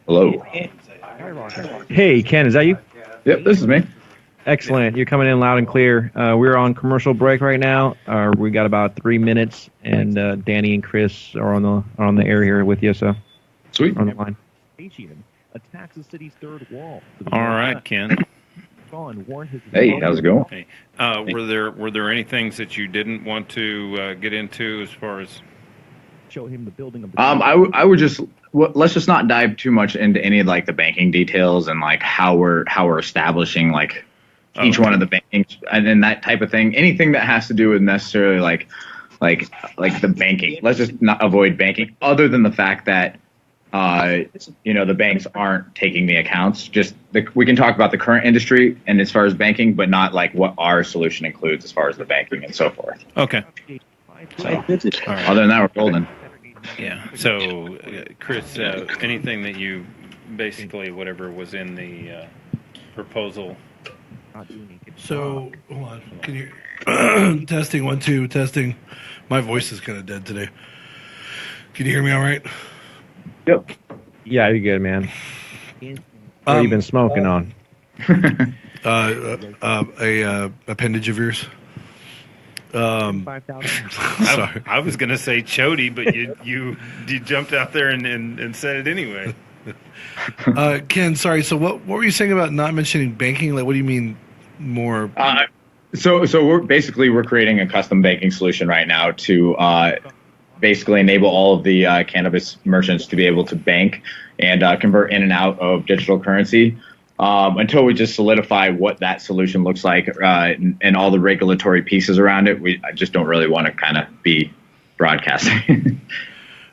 Hello. Hey, Ken, is that you? Yep, this is me. Excellent. You're coming in loud and clear. We're on commercial break right now. We got about 3 minutes, and Danny and Chris are on the air here with you. So Sweet. on the line. Attacks the city's third wall. All right, Ken. Hey, how's it going? Hey, were there any things that you didn't want to get into as far as? Show him the building of the. I would just let's just not dive too much into any of like the banking details and like how we're establishing like each one of the banking and then that type of thing. Anything that has to do with necessarily like the banking. Let's just not avoid banking, other than the fact that the banks aren't taking the accounts. We can talk about the current industry and as far as banking, but not like what our solution includes as far as the banking and so forth. Okay. So, other than that, we're golden. Yeah. So, Chris, anything that you basically whatever was in the proposal. So, hold on. Can you testing 1 2 testing? My voice is kind of dead today. Can you hear me all right? Yep. Yeah, you're good, man. What have you been smoking on? A appendage of yours. Sorry. I was going to say Chody, but you jumped out there and said it anyway. Ken, sorry. So what were you saying about not mentioning banking? Like, what do you mean more? So we're creating a custom banking solution right now to basically enable all of the cannabis merchants to be able to bank and convert in and out of digital currency. Until we just solidify what that solution looks like and all the regulatory pieces around it, I just don't really want to kind of be broadcasting.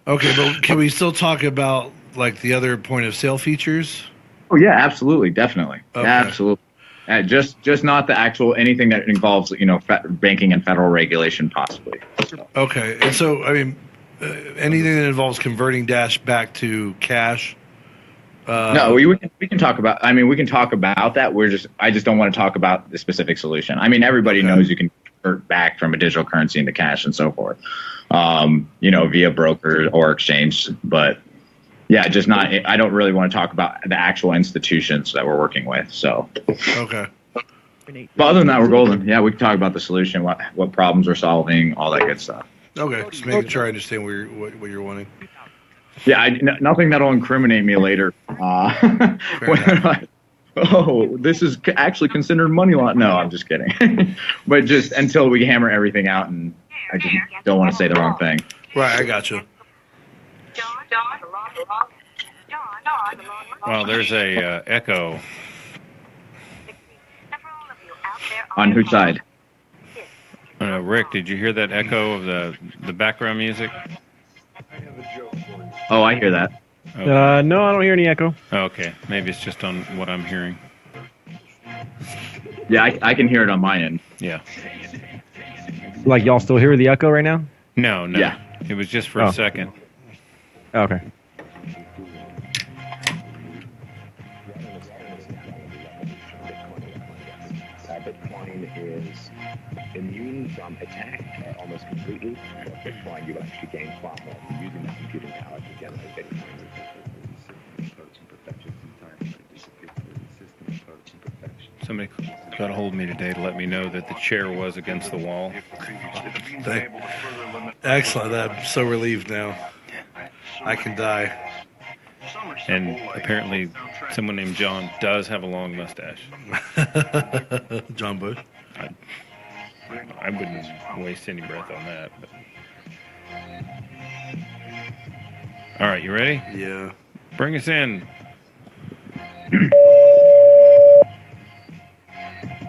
Okay, but can we still talk about like the other point of sale features? Oh yeah, absolutely, definitely, okay. Absolutely. Just not the actual anything that involves banking and federal regulation possibly. So. Okay, and so I mean anything that involves converting Dash back to cash. No, we can talk about. I mean, we can talk about that. I just don't want to talk about the specific solution. I mean, everybody knows you can convert back from a digital currency into cash and so forth, via broker or exchange. But yeah, just not. I don't really want to talk about the actual institutions that we're working with. So okay. But other than that, we're golden. Yeah, we can talk about the solution, what problems we're solving, all that good stuff. Okay, just making sure I understand what you're wanting. Yeah, nothing that'll incriminate me later. This is actually considered money laundering. No, I'm just kidding. But just until we hammer everything out, and I just don't want to say the wrong thing. Right, I got you. Well, there's a echo. On whose side? Rick, did you hear that echo of the background music? Oh, I hear that. Okay. No, I don't hear any echo. Okay, maybe it's just on what I'm hearing. Yeah, I can hear it on my end. Yeah. Like y'all still hear the echo right now? No. Yeah. It was just for a second. Okay. Bitcoin is immune from attack almost completely. Bitcoin, you actually gain far more from using the computing power to generate Bitcoin. Somebody got a hold of me today to let me know that the chair was against the wall. Excellent. I'm so relieved now. I can die. And apparently someone named John does have a long mustache. John Bush? I wouldn't waste any breath on that. But. All right, you ready? Yeah. Bring us in.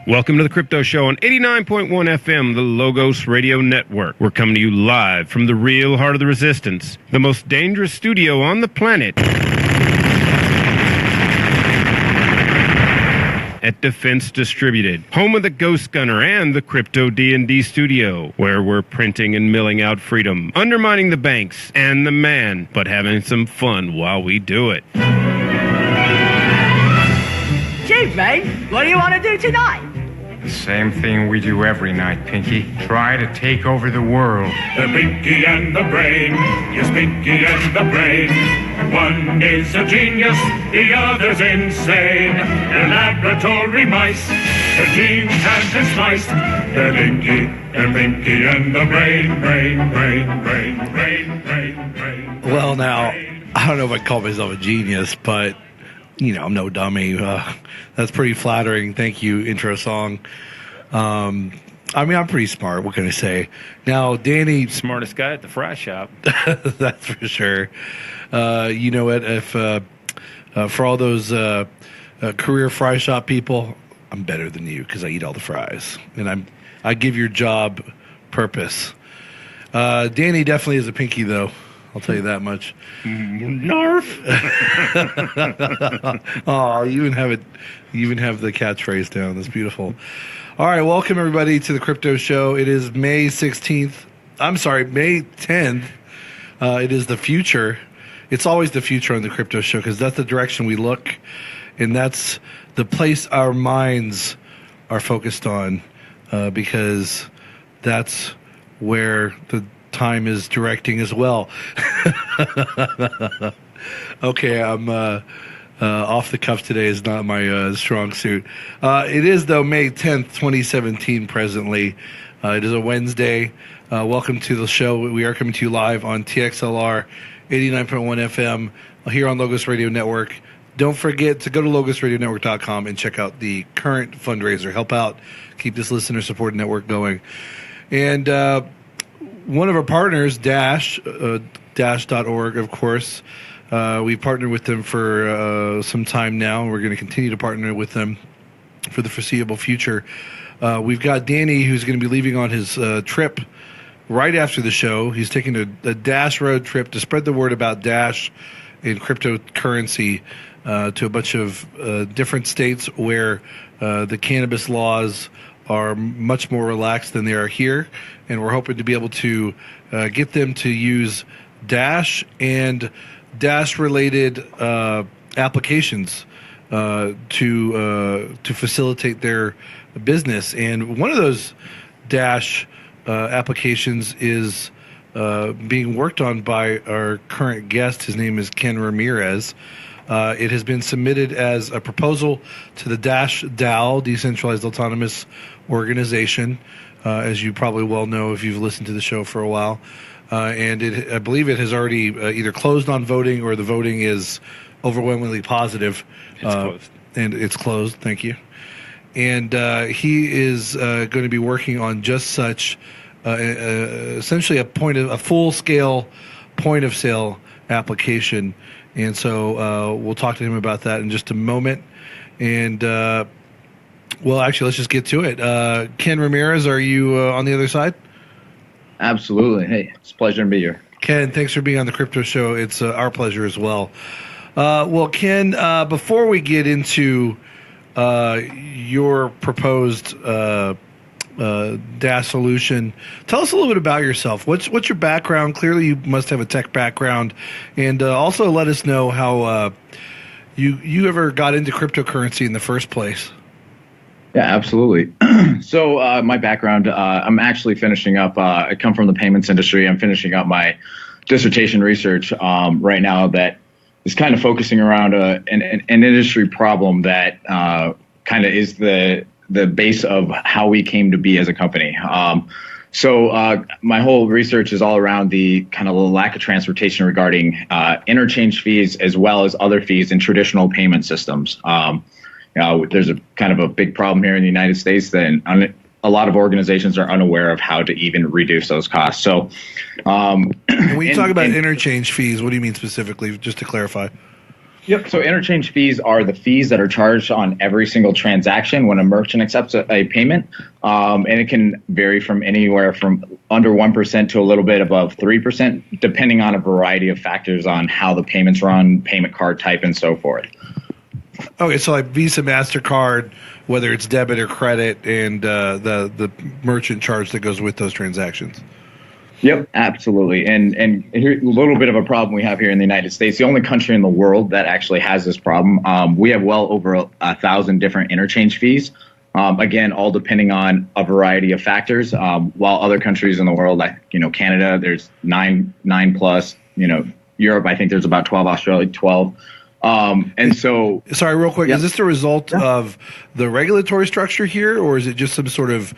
Welcome to the Crypto Show on 89.1 FM, the Logos Radio Network. We're coming to you live from the real heart of the resistance, the most dangerous studio on the planet. At Defense Distributed, home of the Ghost Gunner and the Crypto D&D Studio, where we're printing and milling out freedom, undermining the banks and the man, but having some fun while we do it. Chief, mate, what do you want to do tonight? The same thing we do every night, Pinky. Try to take over the world. The Pinky and the Brain, yes, Pinky and the Brain. One is a genius, the other's insane. They're laboratory mice, the genes have been sliced. They're Linky, they're Pinky, and the brain. Well, now, I don't know if I'd call myself a genius, but, you know, I'm no dummy. That's pretty flattering. Thank you, intro song. I mean, I'm pretty smart. What can I say? Now, Danny... Smartest guy at the fry shop. That's for sure. You know what? If for all those career fry shop people, I'm better than you because I eat all the fries. And I give your job purpose. Danny definitely is a pinky, though. I'll tell you that much. Narf. Oh, you even have it. You even have the catchphrase down. That's beautiful. All right, welcome everybody to the Crypto Show. It is May 16th. I'm sorry, May 10th. It is the future. It's always the future on the Crypto Show because that's the direction we look, and that's the place our minds are focused on because that's where the time is directing as well. Okay, I'm off the cuff today is not my strong suit. It is, though, May 10th, 2017 presently. It is a Wednesday. Welcome to the show. We are coming to you live on TXLR 89.1 FM here on Logos Radio Network. Don't forget to go to logosradionetwork.com and check out the current fundraiser. Help out. Keep this listener-supported network going. And one of our partners, Dash.org, of course, we've partnered with them for some time now. We're going to continue to partner with them for the foreseeable future. We've got Danny, who's going to be leaving on his trip right after the show. He's taking a Dash road trip to spread the word about Dash and cryptocurrency to a bunch of different states where the cannabis laws are much more relaxed than they are here, and we're hoping to be able to get them to use Dash and Dash-related applications to facilitate their business. And one of those Dash applications is being worked on by our current guest. His name is Ken Ramirez. It has been submitted as a proposal to the Dash DAO, Decentralized Autonomous Organization, as you probably well know if you've listened to the show for a while. And I believe it has already either closed on voting or the voting is overwhelmingly positive. It's closed. And it's closed, thank you. And he is going to be working on just such, essentially a full-scale point-of-sale application. And so we'll talk to him about that in just a moment. And, well, actually, let's just get to it. Ken Ramirez, are you on the other side? Absolutely. Hey, it's a pleasure to be here. Ken, thanks for being on the Crypto Show. It's our pleasure as well. Well, Ken, before we get into your proposed DAS solution, tell us a little bit about yourself. What's your background? Clearly, you must have a tech background, and also let us know how you ever got into cryptocurrency in the first place. Yeah, absolutely. So my background, I'm actually finishing up. I come from the payments industry. I'm finishing up my dissertation research right now that is kind of focusing around an industry problem that kind of is the base of how we came to be as a company. So my whole research is all around the kind of lack of transportation regarding interchange fees as well as other fees in traditional payment systems. There's a kind of a big problem here in the United States that a lot of organizations are unaware of how to even reduce those costs. So when you talk about interchange fees, what do you mean specifically, just to clarify? Yep. So interchange fees are the fees that are charged on every single transaction when a merchant accepts a payment. And it can vary from anywhere from under 1% to a little bit above 3%, depending on a variety of factors on how the payments run, payment card type, and so forth. Okay, so like Visa, MasterCard, whether it's debit or credit, and the merchant charge that goes with those transactions. Yep, absolutely. And here, a little bit of a problem we have here in the United States, the only country in the world that actually has this problem. We have well over 1,000 different interchange fees. Again, all depending on a variety of factors. While other countries in the world, like Canada, there's nine plus. Europe, I think there's about 12, Australia 12. And so, sorry, real quick, yeah. is this the result of the regulatory structure here, or is it just some sort of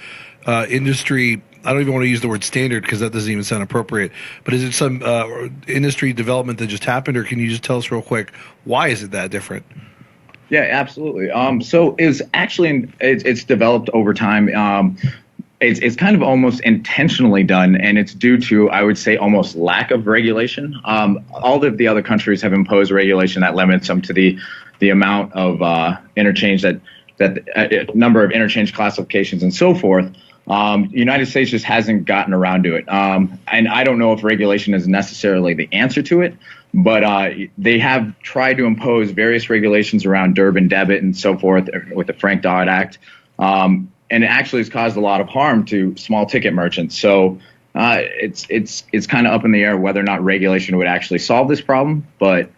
industry? I don't even want to use the word standard because that doesn't even sound appropriate. But is it some industry development that just happened, or can you just tell us real quick why is it that different? Yeah, absolutely. So it's actually it's developed over time. It's kind of almost intentionally done, and it's due to, I would say, almost lack of regulation. All of the other countries have imposed regulation that limits them to the amount of interchange that number of interchange classifications and so forth. The United States just hasn't gotten around to it, and I don't know if regulation is necessarily the answer to it. But they have tried to impose various regulations around Durbin debit and so forth with the Frank-Dodd Act. And it actually has caused a lot of harm to small ticket merchants. So it's kind of up in the air whether or not regulation would actually solve this problem. But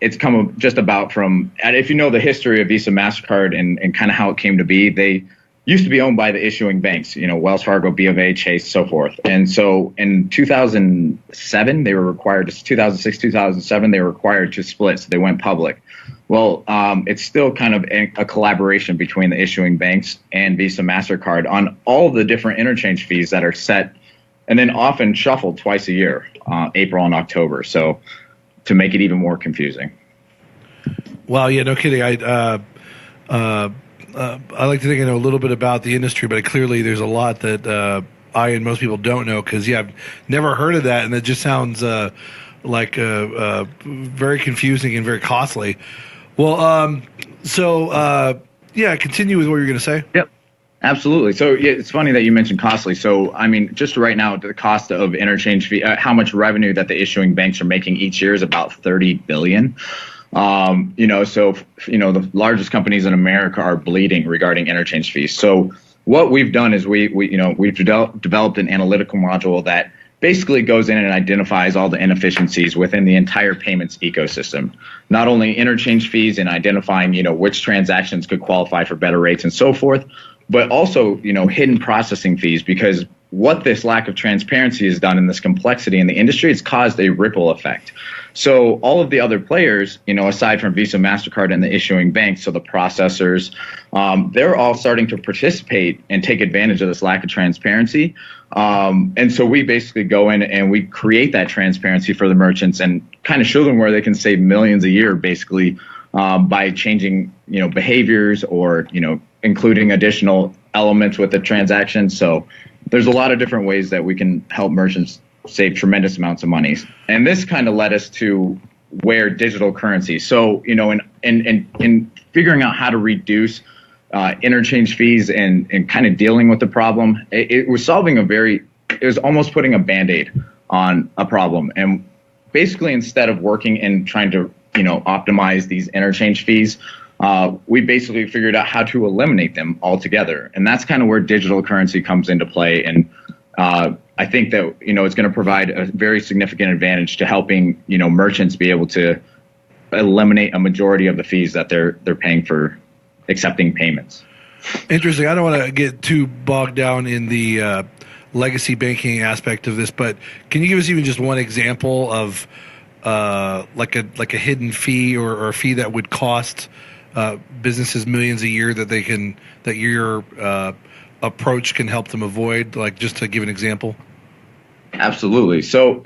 it's come just about from, and if you know the history of Visa, MasterCard and kind of how it came to be, they used to be owned by the issuing banks, Wells Fargo, B of A, Chase, so forth. And so in 2007, they were required to, 2006, 2007, they were required to split. So they went public. Well, it's still kind of a collaboration between the issuing banks and Visa, MasterCard on all the different interchange fees that are set and then often shuffled twice a year, April and October. So to make it even more confusing. Wow, yeah, no kidding. I like to think I know a little bit about the industry, but clearly there's a lot that I and most people don't know because, I've never heard of that, and it just sounds like very confusing and very costly. Well, continue with what you're going to say. Yep, absolutely. So it's funny that you mentioned costly. So, I mean, just right now, the cost of interchange fee, how much revenue that the issuing banks are making each year is about $30 billion. The largest companies in America are bleeding regarding interchange fees. So what we've done is we've developed an analytical module that basically goes in and identifies all the inefficiencies within the entire payments ecosystem. Not only interchange fees and identifying, which transactions could qualify for better rates and so forth, but also, hidden processing fees, because what this lack of transparency has done in this complexity in the industry, it's caused a ripple effect. So all of the other players, aside from Visa, MasterCard, and the issuing banks, so the processors, they're all starting to participate and take advantage of this lack of transparency. And so we basically go in and we create that transparency for the merchants and kind of show them where they can save millions a year, basically, by changing, behaviors or, including additional elements with the transaction. So there's a lot of different ways that we can help merchants save tremendous amounts of money. And this kind of led us to where digital currency. So, in figuring out how to reduce interchange fees and kind of dealing with the problem, it was solving it was almost putting a Band-Aid on a problem. And basically, instead of working and trying to, optimize these interchange fees, we basically figured out how to eliminate them altogether. And that's kind of where digital currency comes into play. And I think that, it's going to provide a very significant advantage to helping, merchants be able to eliminate a majority of the fees that they're paying for accepting payments. Interesting. I don't want to get too bogged down in the legacy banking aspect of this, but can you give us even just one example of like a hidden fee or a fee that would cost businesses millions a year that your approach can help them avoid, like just to give an example? Absolutely. So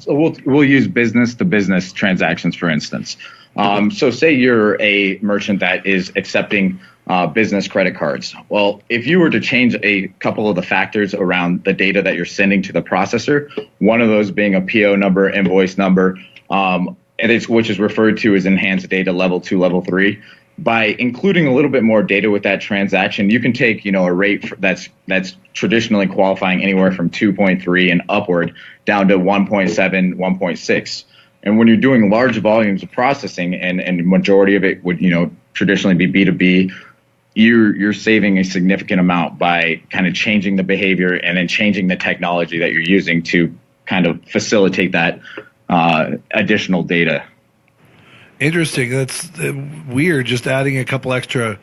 we'll use business to business transactions, for instance. So say you're a merchant that is accepting business credit cards. Well, if you were to change a couple of the factors around the data that you're sending to the processor, one of those being a PO number, invoice number, which is referred to as enhanced data level 2, level 3. By including a little bit more data with that transaction, you can take, a rate that's traditionally qualifying anywhere from 2.3 and upward down to 1.7, 1.6. And when you're doing large volumes of processing and the majority of it would, traditionally be B2B, you're saving a significant amount by kind of changing the behavior and then changing the technology that you're using to kind of facilitate that additional data. Interesting. That's weird. Just adding a couple extra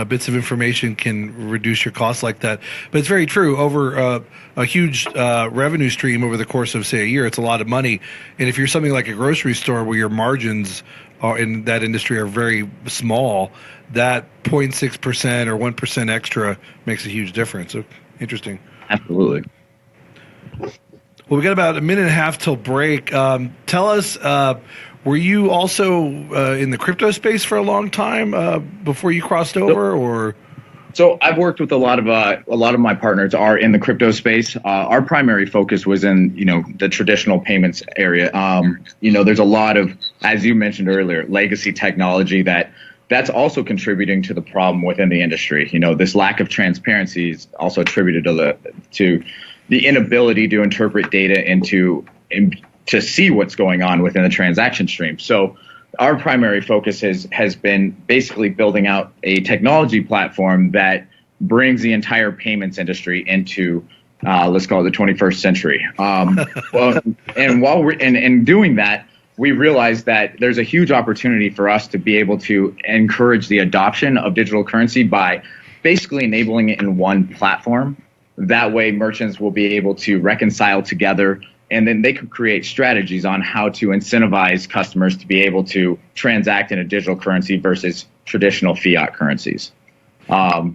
bits of information can reduce your costs like that. But it's very true. Over a huge revenue stream over the course of, say, a year, it's a lot of money. And if you're something like a grocery store where your margins are in that industry are very small, that 0.6% or 1% extra makes a huge difference. So interesting. Absolutely. Well, we got about a minute and a half till break. Tell us, were you also in the crypto space for a long time before you crossed over, or? So I've worked with a lot of my partners are in the crypto space. Our primary focus was in the traditional payments area. There's a lot of, as you mentioned earlier, legacy technology that's also contributing to the problem within the industry. This lack of transparency is also attributed to the inability to interpret data and to see what's going on within the transaction stream. So our primary focus has been basically building out a technology platform that brings the entire payments industry into let's call it the 21st century. And while we're in doing that, we realized that there's a huge opportunity for us to be able to encourage the adoption of digital currency by basically enabling it in one platform. That way, merchants will be able to reconcile together, and then they could create strategies on how to incentivize customers to be able to transact in a digital currency versus traditional fiat currencies. Yeah,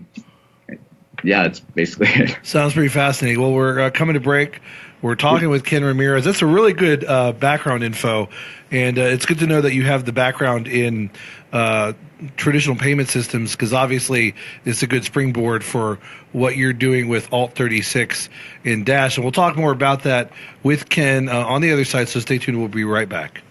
that's basically it. Sounds pretty fascinating. Well, we're coming to break. We're talking with Ken Ramirez. That's a really good background info, and it's good to know that you have the background in traditional payment systems, because obviously it's a good springboard for what you're doing with Alt36 in Dash. And we'll talk more about that with Ken on the other side, so stay tuned. We'll be right back.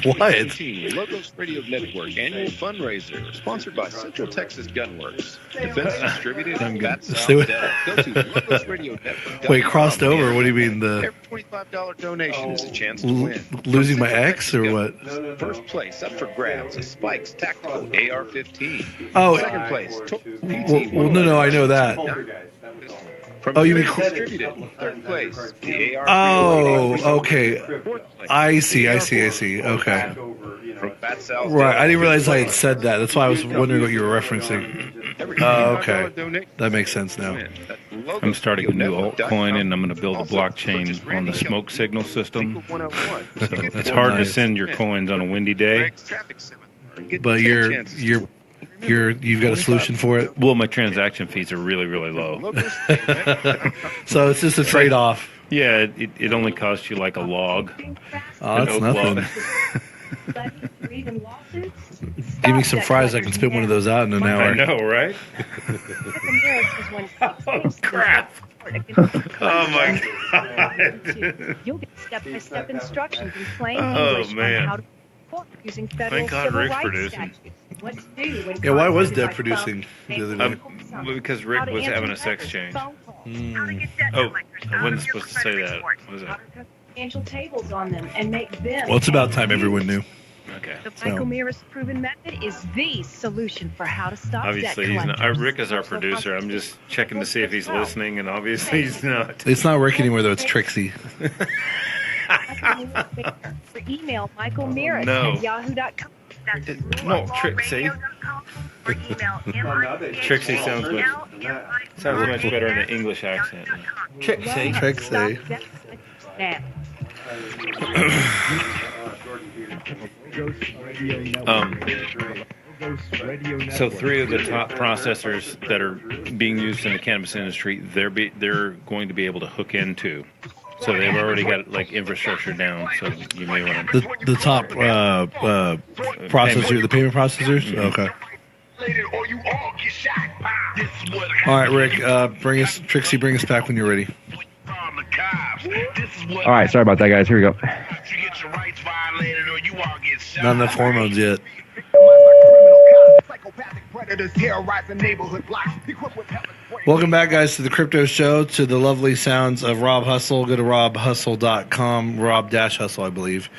What? Logos Radio Network annual fundraiser, sponsored by Central Texas Gunworks. Defense distributed. Go to logosradionetwork.com. Wait, crossed over? What do you mean? Every $25 donation is a chance to win. Losing my ex or what? First place up for grabs is Spike's Tactical AR-15. Oh, second place. Well, no, I know that. From you mean distributed. Third place, the AR. Oh, okay. I see. Okay. From Fat Sal's right, I didn't realize I had said that. That's why I was wondering what you were referencing. Okay. That makes sense now. I'm starting a new altcoin, and I'm going to build a blockchain on the smoke signal system. So it's hard to send your coins on a windy day. But you've got a solution for it? Well, my transaction fees are really, really low. So it's just a trade-off. Yeah, it only costs you like a log. Oh, that's nothing. Give me some fries. I can spit one of those out in an hour. I know, right? Oh, crap. Oh, my God. You'll get step-by-step instructions in plain English on how to using federal Thank God civil Rick's rights producing. statutes. What to do when Yeah, why was congress Deb is producing the other day? Because Rick was having a sex change. Oh, I wasn't supposed to say that, was it? Financial tables on them and make them. Well, it's about time everyone knew. Okay. The Michael Mirus proven method is the solution for how to stop Obviously, debt he's not. collectors. Rick is our producer. I'm just checking to see if he's listening, and obviously he's not. It's not Rick anymore, though. It's Trixie. For email Michael Mirus No. at yahoo.com. No, Trixie. Trixie sounds much better in an English accent. Trixie. Now. So 3 of the top processors that are being used in the cannabis industry, they're going to be able to hook into. So they've already got like infrastructure down. So you may want to the top processor, the payment processors. Mm-hmm. Okay. All right, Rick. Bring us back when you're ready. All right, sorry about that, guys. Here we go. Not enough hormones yet. Welcome back, guys, to the Crypto Show, to the lovely sounds of Rob Hustle. Go to robhustle.com, Rob-Hustle, I believe,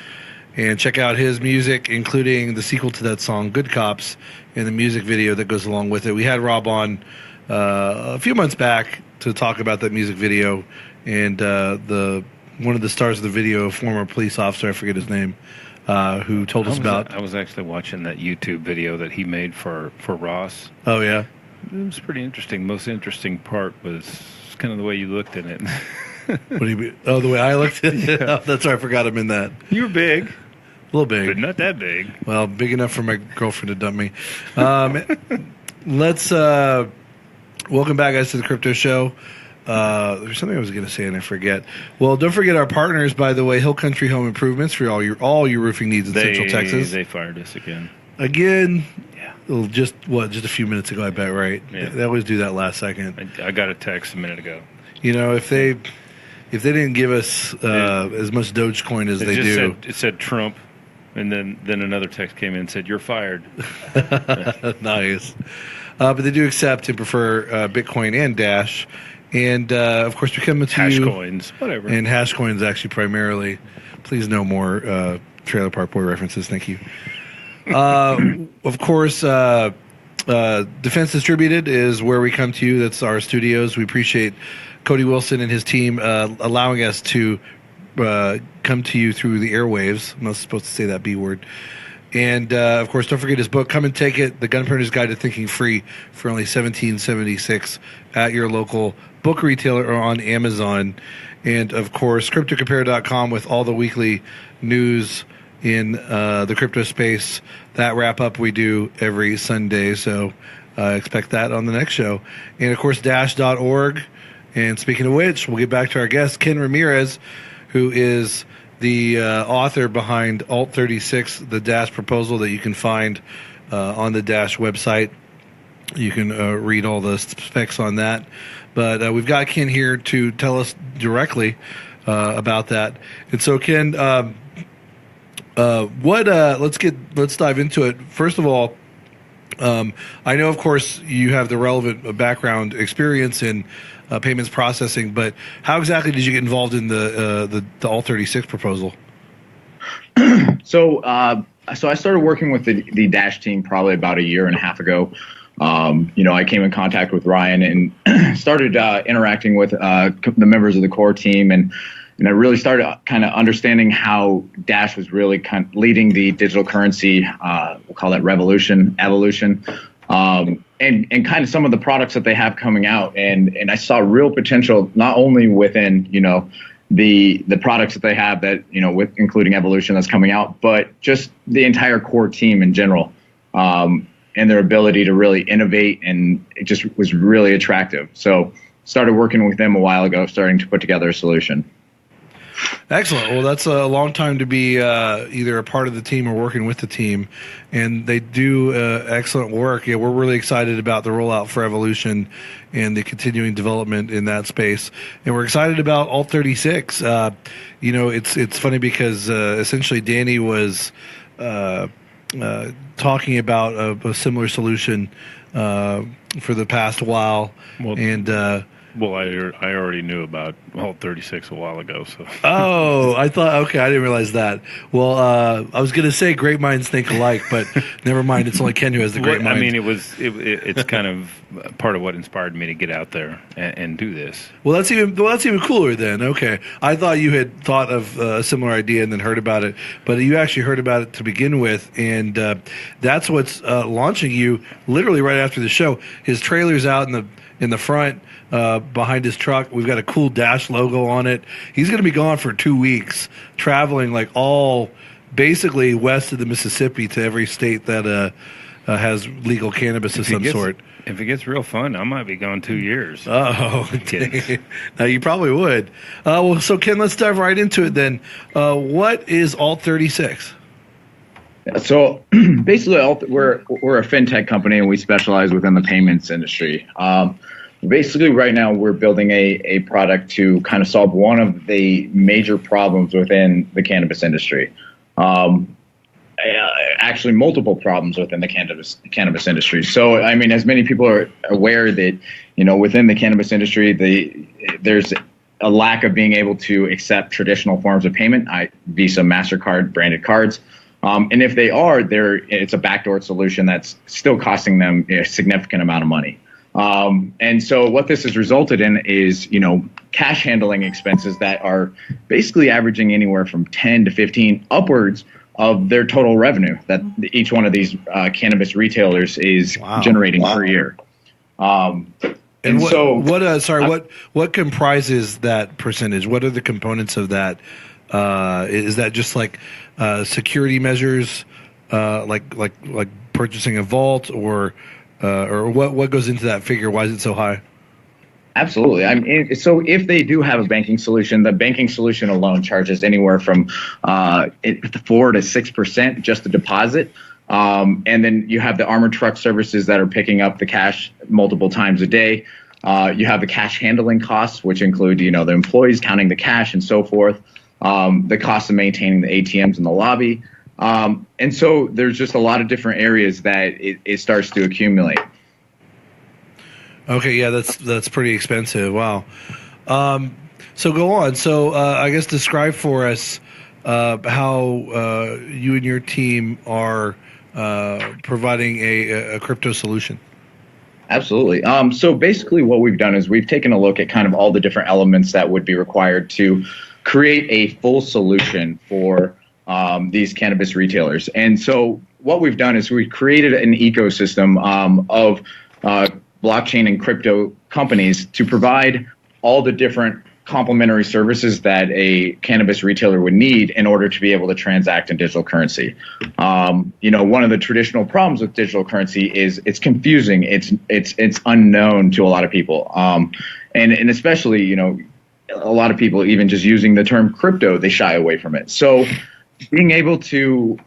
and check out his music, including the sequel to that song, Good Cops, and the music video that goes along with it. We had Rob on a few months back to talk about that music video, and one of the stars of the video, a former police officer, I forget his name, who told us about. I was actually watching that YouTube video that he made for Ross. Oh yeah, it was pretty interesting. Most interesting part was kind of the way you looked at it. What do you mean? Oh, the way I looked at it. Yeah. That's why I forgot him in that. You were big. A little big. But not that big. Well, big enough for my girlfriend to dump me. Let's welcome back, guys, to the Crypto Show. There's something I was going to say and I forget. Well, don't forget our partners, by the way, Hill Country Home Improvements for all your roofing needs in Central Texas. They fired us again. Again? Yeah. Just a few minutes ago, I bet, right? Yeah. They always do that last second. I got a text a minute ago. You know, if they didn't give us as much Dogecoin as they do. It said Trump, and then another text came in and said, "You're fired." Nice. But they do accept and prefer Bitcoin and Dash. And, of course, we come to hash coins, whatever. And hash coins, actually, primarily. Please no more Trailer Park Boy references. Thank you. Of course, Defense Distributed is where we come to you. That's our studios. We appreciate Cody Wilson and his team allowing us to come to you through the airwaves. I'm not supposed to say that B word. And, of course, don't forget his book, Come and Take It, The Gun Printer's Guide to Thinking Free, for only $17.76 at your local book retailer or on Amazon. And, of course, CryptoCompare.com with all the weekly news in the crypto space. That wrap-up we do every Sunday, so expect that on the next show. And, of course, Dash.org. And speaking of which, we'll get back to our guest, Ken Ramirez, who is the author behind Alt36, the Dash proposal that you can find on the Dash website. You can read all the specs on that. But we've got Ken here to tell us directly about that. And so, Ken, let's dive into it. First of all, I know, of course, you have the relevant background experience in payments processing, but how exactly did you get involved in the Alt36 proposal? So I started working with the Dash team probably about a year and a half ago. I came in contact with Ryan and started interacting with the members of the core team, and I really started kind of understanding how Dash was really kind of leading the digital currency, we'll call it evolution, and kind of some of the products that they have coming out. And I saw real potential not only within, the products that they have that, with including evolution that's coming out, but just the entire core team in general, and their ability to really innovate. And it just was really attractive. So started working with them a while ago, starting to put together a solution. Excellent. Well, that's a long time to be either a part of the team or working with the team, and they do excellent work. Yeah, we're really excited about the rollout for Evolution and the continuing development in that space, and we're excited about Alt36. It's funny because essentially Danny was talking about a similar solution for the past while, Well, I already knew about Alt36 a while ago. So. Oh, I didn't realize that. Well, I was going to say great minds think alike, but never mind. It's only Ken who has the great mind. I mean, it's kind of part of what inspired me to get out there and do this. Well, that's even cooler then. Okay, I thought you had thought of a similar idea and then heard about it, but you actually heard about it to begin with, and that's what's launching you literally right after the show. His trailer's out in the front. Behind his truck, we've got a cool Dash logo on it. He's going to be gone for 2 weeks, traveling like all basically west of the Mississippi to every state that has legal cannabis of some sort. If it gets real fun, I might be gone 2 years. Oh, now you probably would. Well, so Ken, let's dive right into it then. What is Alt36? So basically, we're a fintech company, and we specialize within the payments industry. Basically, right now, we're building a product to kind of solve one of the major problems within the cannabis industry. Actually, multiple problems within the cannabis industry. So, I mean, as many people are aware that, within the cannabis industry, there's a lack of being able to accept traditional forms of payment, Visa, MasterCard, branded cards. And if they are, it's a backdoor solution that's still costing them a significant amount of money. And so what this has resulted in is, cash handling expenses that are basically averaging anywhere from 10 to 15 upwards of their total revenue that each one of these cannabis retailers is generating per year. And what comprises that percentage? What are the components of that? Is that just like security measures, like purchasing a vault, or what goes into that figure? Why is it so high? Absolutely. I mean, so if they do have a banking solution, the banking solution alone charges anywhere from 4 to 6% just the deposit. And then you have the armored truck services that are picking up the cash multiple times a day. You have the cash handling costs, which include, the employees counting the cash and so forth. The cost of maintaining the ATMs in the lobby. And so there's just a lot of different areas that it starts to accumulate. Okay, yeah, that's pretty expensive. Wow. So go on. So I guess describe for us how you and your team are providing a crypto solution. Absolutely. So basically what we've done is we've taken a look at kind of all the different elements that would be required to create a full solution for these cannabis retailers. And so what we've done is we've created an ecosystem of blockchain and crypto companies to provide all the different complementary services that a cannabis retailer would need in order to be able to transact in digital currency. One of the traditional problems with digital currency is it's confusing. It's unknown to a lot of people. And especially, a lot of people, even just using the term crypto, they shy away from it. So being able to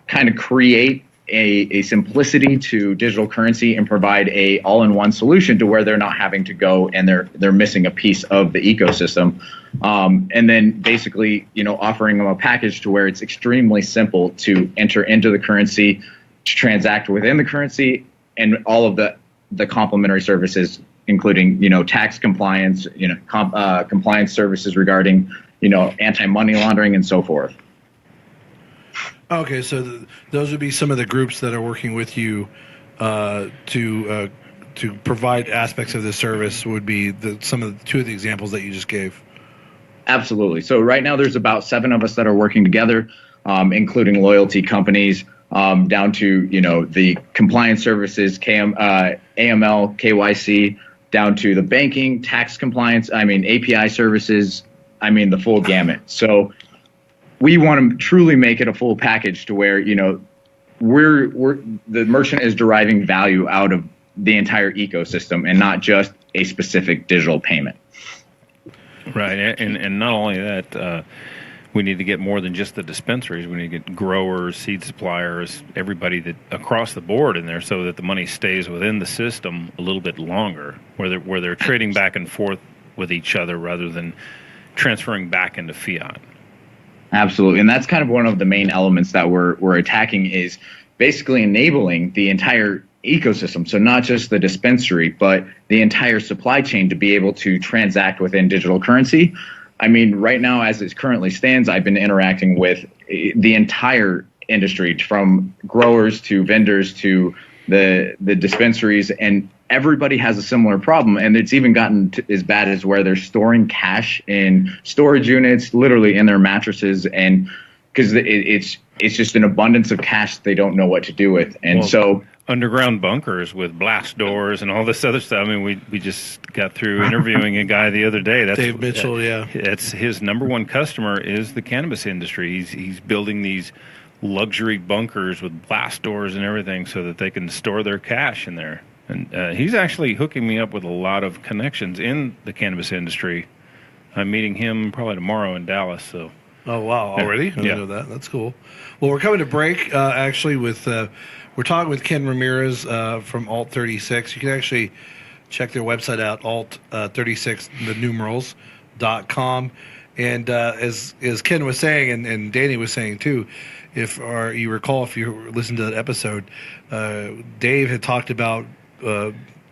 kind of create a simplicity to digital currency and provide a all-in-one solution to where they're not having to go and they're missing a piece of the ecosystem, and then basically offering them a package to where it's extremely simple to enter into the currency, to transact within the currency, and all of the complementary services, including tax compliance, compliance services regarding anti-money laundering and so forth. Okay, so those would be some of the groups that are working with you to provide aspects of the service. Would be two of the examples that you just gave. Absolutely. So right now there's about 7 of us that are working together, including loyalty companies, down to the compliance services, AML, KYC, down to the banking, tax compliance. API services. The full gamut. So we want to truly make it a full package to where, the merchant is deriving value out of the entire ecosystem and not just a specific digital payment. Right. And not only that, we need to get more than just the dispensaries. We need to get growers, seed suppliers, everybody that across the board in there so that the money stays within the system a little bit longer, where they're trading back and forth with each other rather than transferring back into fiat. Absolutely. And that's kind of one of the main elements that we're attacking is basically enabling the entire ecosystem. So not just the dispensary, but the entire supply chain to be able to transact within digital currency. Right now, as it currently stands, I've been interacting with the entire industry, from growers to vendors to the dispensaries, and everybody has a similar problem. And it's even gotten as bad as where they're storing cash in storage units, literally in their mattresses, and because it's just an abundance of cash they don't know what to do with. And so underground bunkers with blast doors and all this other stuff. We just got through interviewing a guy the other day. That's Dave Mitchell, yeah. That's his number one customer is the cannabis industry. He's building these luxury bunkers with blast doors and everything so that they can store their cash in there. And he's actually hooking me up with a lot of connections in the cannabis industry. I'm meeting him probably tomorrow in Dallas. So. Oh, wow. Already? I didn't know that. That's cool. Well, we're coming to break, actually, we're talking with Ken Ramirez from Alt36. You can actually check their website out, Alt36, the numerals.com. And as Ken was saying, and Danny was saying too, if you recall, if you listened to that episode, Dave had talked about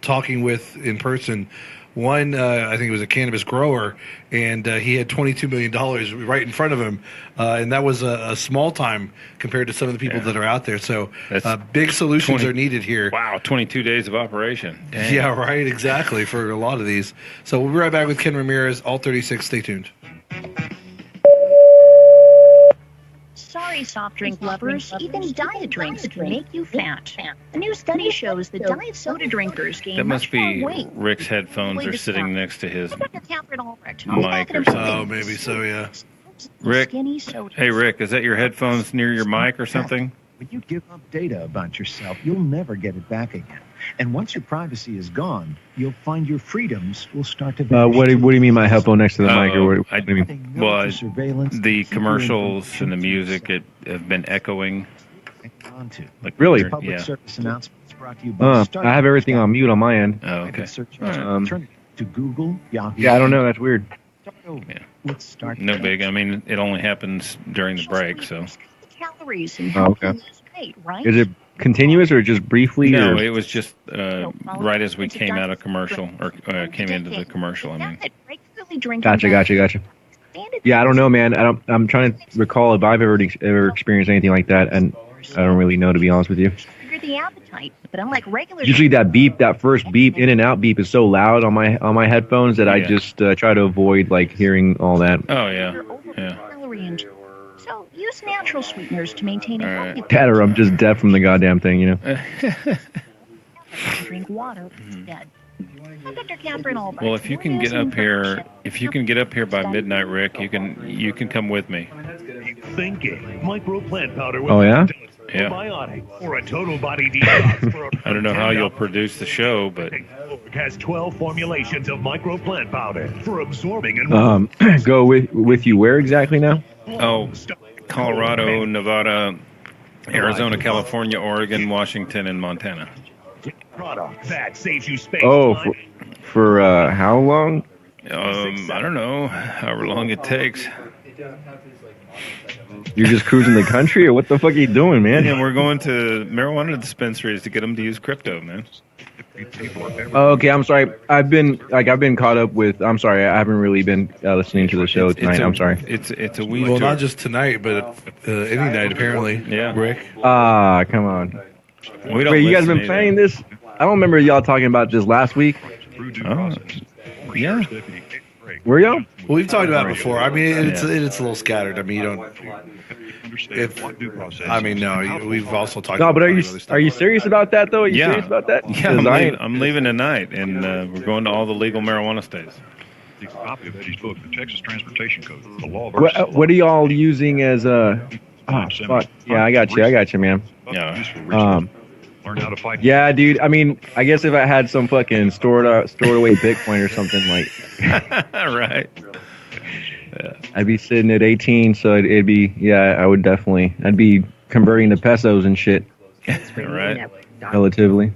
talking with in person one, I think it was a cannabis grower, and he had $22 million right in front of him, and that was a small time compared to some of the people that are out there. So big solutions are needed here. Wow, 22 days of operation. Dang. Yeah, right, exactly, for a lot of these. So we'll be right back with Ken Ramirez, Alt36. Stay tuned. Shop Sorry, soft drink lovers, even diet drinks can make you fat. A new study shows that diet soda drinkers gain That must much be more weight. Rick's headphones are sitting next to his Dr. Catherine Albrecht. mic or something. Oh, maybe so, yeah. Rick, Skinny soda. hey Rick, is that your headphones near your mic or something? When you give up data about yourself, you'll never get it back again. And once your privacy is gone, you'll find your freedoms will start to vanish. What do you mean my headphone next to the mic? Or what do you mean? Well, the commercials and the music have been echoing. Like Really? Public Yeah. service announcements brought to you by I have everything on mute on my end. Oh, okay. Search Um, turn to Google, Yahoo. Yeah, I don't know. That's weird. Yeah. Let's start. No big. I mean, it only happens during the break, so. Calories and Oh, help okay. you lose weight, right? Is it continuous or just briefly? No, or? it was just right as we came out of commercial, or came into the commercial, I mean. Regularly drinking Gotcha. Yeah, I don't know, man. I'm trying to recall if I've ever experienced anything like that, and I don't really know, to be honest with you. trigger the appetite, but unlike regular Usually that first beep, in and out beep, is so loud on my headphones that I just try to avoid like hearing all that. Oh yeah. calorie intake. So use natural sweeteners to maintain a healthy That or I'm just deaf from the goddamn thing, you know. drink water instead. Dr. Catherine Albrecht. Well, if you can get up here by midnight, Rick, you can come with me. Thinking micro plant powder with Oh yeah. Yeah. probiotic or a total body detox for I don't know how you'll produce the show, but has 12 formulations of micro plant powder for absorbing and Go with you where exactly now? oh, Colorado, Nevada, Arizona, California, Oregon, Washington, and Montana. product that saves you space. Oh, for how long? I don't know, however long it takes. You're just cruising the country, or what the fuck are you doing, man? Yeah, we're going to marijuana dispensaries to get them to use crypto, man. Oh, okay, I'm sorry. I've been caught up with. I'm sorry, I haven't really been listening to the show tonight. I'm sorry. It's a weed. Well, tour. not just tonight, but any night apparently. Yeah, Rick. Ah, come on. We don't Wait, you guys listen been planning this? I don't remember y'all talking about this last week. Oh, yeah. Were y'all? Well, we've talked about it before. I mean, it's a little scattered. I mean, you don't. No. We've also talked. No, about but are you serious about that though? Are you Yeah. serious about that? Yeah, 'Cause I'm leaving tonight, and we're going to all the legal marijuana states. A copy of Eddie's book, The Texas Transportation Code, the law versus What are y'all using as a? Oh, fuck. Yeah, I got you, man. Yeah. Learn how to fight. Yeah, dude. I mean, I guess if I had some fucking stored away Bitcoin or something like, right. I'd be sitting at 18, so it'd be I would definitely. I'd be converting to pesos and shit. Right. Relatively.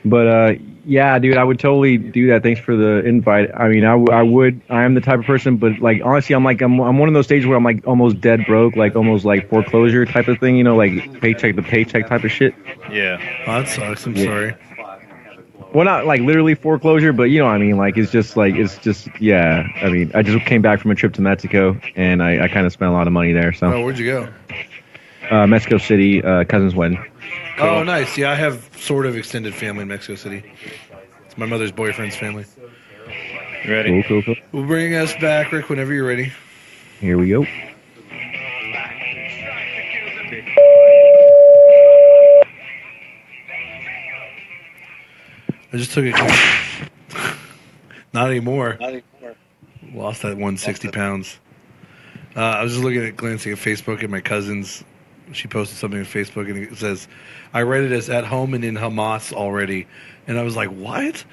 But yeah, dude, I would totally do that. Thanks for the invite. I mean, I would. I am the type of person, but like honestly, I'm one of those stages where I'm like almost dead broke, like almost like foreclosure type of thing, you know, like paycheck to paycheck type of shit. Yeah. Oh, that sucks. I'm sorry. Well, not like literally foreclosure, but you know what I mean. Like it's just yeah. I mean, I just came back from a trip to Mexico, and I kind of spent a lot of money there. So. Oh, where'd you go? Mexico City, cousin's wedding. Cool. Oh, nice. Yeah, I have sort of extended family in Mexico City. It's my mother's boyfriend's family. You ready? Cool. We'll bring us back, Rick, whenever you're ready. Here we go. I just took it. Not anymore. Lost that 160 pounds. I was just glancing at Facebook, and my cousin's. She posted something on Facebook, and it says, "I read it as at home and in Hamas already," and I was like, "What?"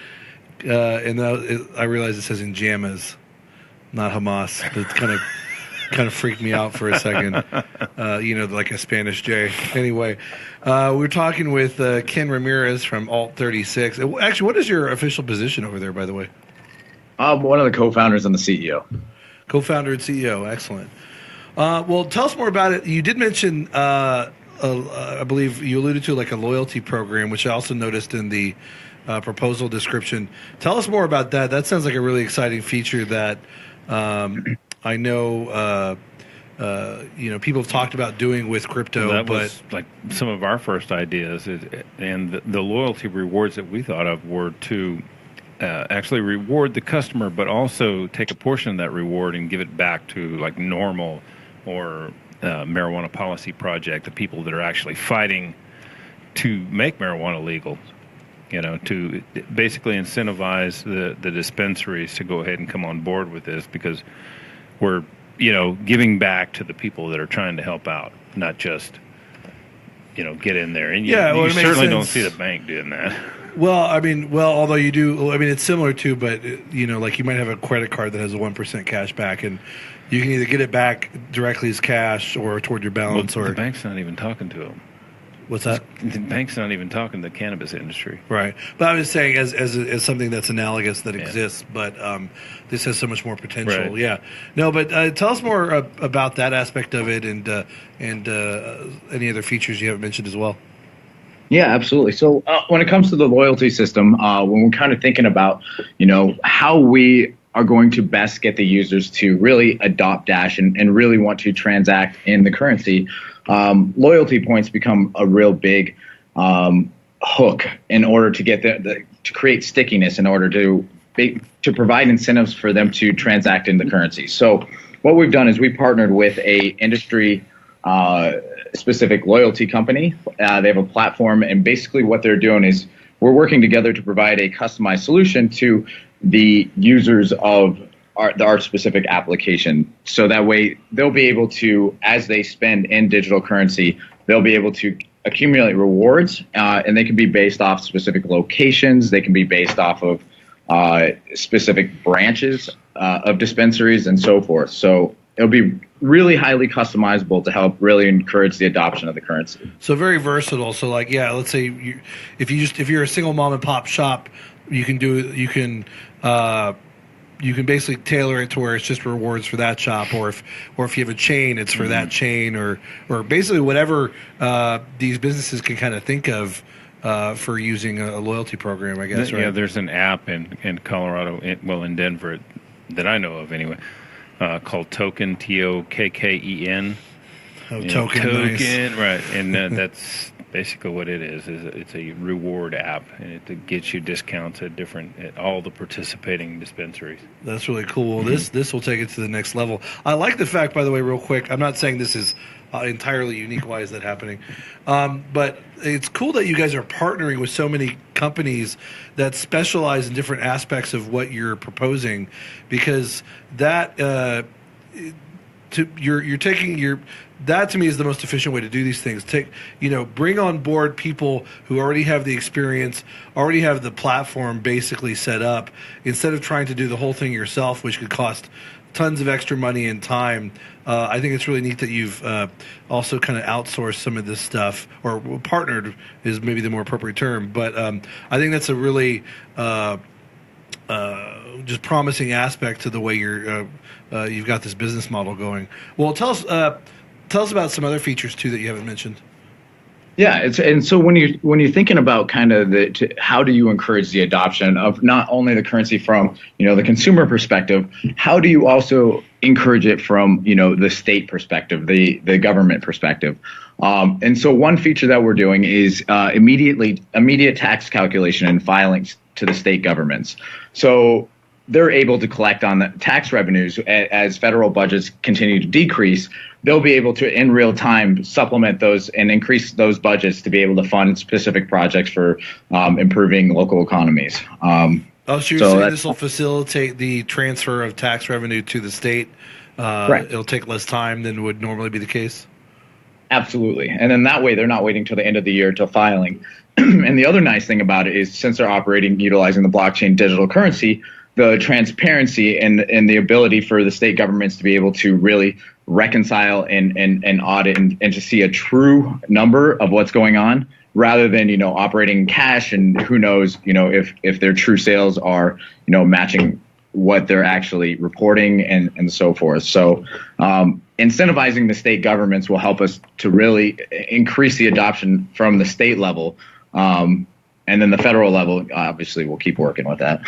And I realized it says in Jamas, not Hamas. But it kind of freaked me out for a second. Like a Spanish J. Anyway, we're talking with Ken Ramirez from Alt36. Actually, what is your official position over there, by the way? I'm one of the co-founders and the CEO. Co-founder and CEO. Excellent. Well, tell us more about it. You did mention, I believe you alluded to like a loyalty program, which I also noticed in the proposal description. Tell us more about that. That sounds like a really exciting feature that I know people have talked about doing with crypto. That was like some of our first ideas, and the loyalty rewards that we thought of were to actually reward the customer, but also take a portion of that reward and give it back to like normal or marijuana policy project, the people that are actually fighting to make marijuana legal, to basically incentivize the dispensaries to go ahead and come on board with this, because we're, giving back to the people that are trying to help out, not just, get in there. And you certainly don't see the bank doing that. Well, although you do, it's similar to, but, like you might have a credit card that has a 1% cash back, and you can either get it back directly as cash or toward your balance. Well, the bank's not even talking to them. What's that? The bank's not even talking to the cannabis industry. Right. But I was saying as something that's analogous that exists, but this has so much more potential. Right. Yeah. No, but tell us more about that aspect of it and any other features you haven't mentioned as well. Yeah, absolutely. So when it comes to the loyalty system, when we're kind of thinking about, how we are going to best get the users to really adopt Dash and really want to transact in the currency, loyalty points become a real big hook in order to get to create stickiness, in order to provide incentives for them to transact in the currency. So what we've done is we partnered with a industry specific loyalty company. They have a platform, and basically what they're doing is we're working together to provide a customized solution to the users of our specific application. So that way they'll be able to, as they spend in digital currency, they'll be able to accumulate rewards, and they can be based off specific locations. They can be based off of specific branches of dispensaries and so forth. So it'll be really highly customizable to help really encourage the adoption of the currency. So very versatile. So let's say if you're a single mom and pop shop, you can basically tailor it to where it's just rewards for that shop, or if you have a chain, it's for that chain, or basically whatever these businesses can kind of think of for using a loyalty program, I guess. Right? Yeah, there's an app in Colorado, in Denver, that I know of anyway, called Token, Tokken. Token, nice. Right, and that's basically what it is. It's a reward app, and it gets you discounts at all the participating dispensaries. That's really cool. Mm-hmm. This will take it to the next level. I like the fact, by the way, real quick, I'm not saying this is entirely unique. Why is that happening? But it's cool that you guys are partnering with so many companies that specialize in different aspects of what you're proposing, because that that to me is the most efficient way to do these things. Bring on board people who already have the experience, already have the platform basically set up, instead of trying to do the whole thing yourself, which could cost tons of extra money and time. I think it's really neat that you've also kind of outsourced some of this stuff, or partnered is maybe the more appropriate term. But I think that's a really just promising aspect to the way you've got this business model going. Well, tell us about some other features too that you haven't mentioned. Yeah, and so when you're thinking about kind of how do you encourage the adoption of not only the currency from the consumer perspective, how do you also encourage it from the state perspective, the government perspective? And so one feature that we're doing is immediate tax calculation and filings to the state governments. So they're able to collect on the tax revenues as federal budgets continue to decrease. They'll be able to, in real time, supplement those and increase those budgets to be able to fund specific projects for improving local economies. So you're saying this will facilitate the transfer of tax revenue to the state? Right. It'll take less time than would normally be the case? Absolutely. And then that way, they're not waiting till the end of the year till filing. And the other nice thing about it is, since they're operating utilizing the blockchain digital currency, the transparency and the ability for the state governments to be able to really reconcile and audit and to see a true number of what's going on, rather than operating in cash, and who knows if their true sales are matching what they're actually reporting and so forth. So incentivizing the state governments will help us to really increase the adoption from the state level, and then the federal level, obviously, we'll keep working with that.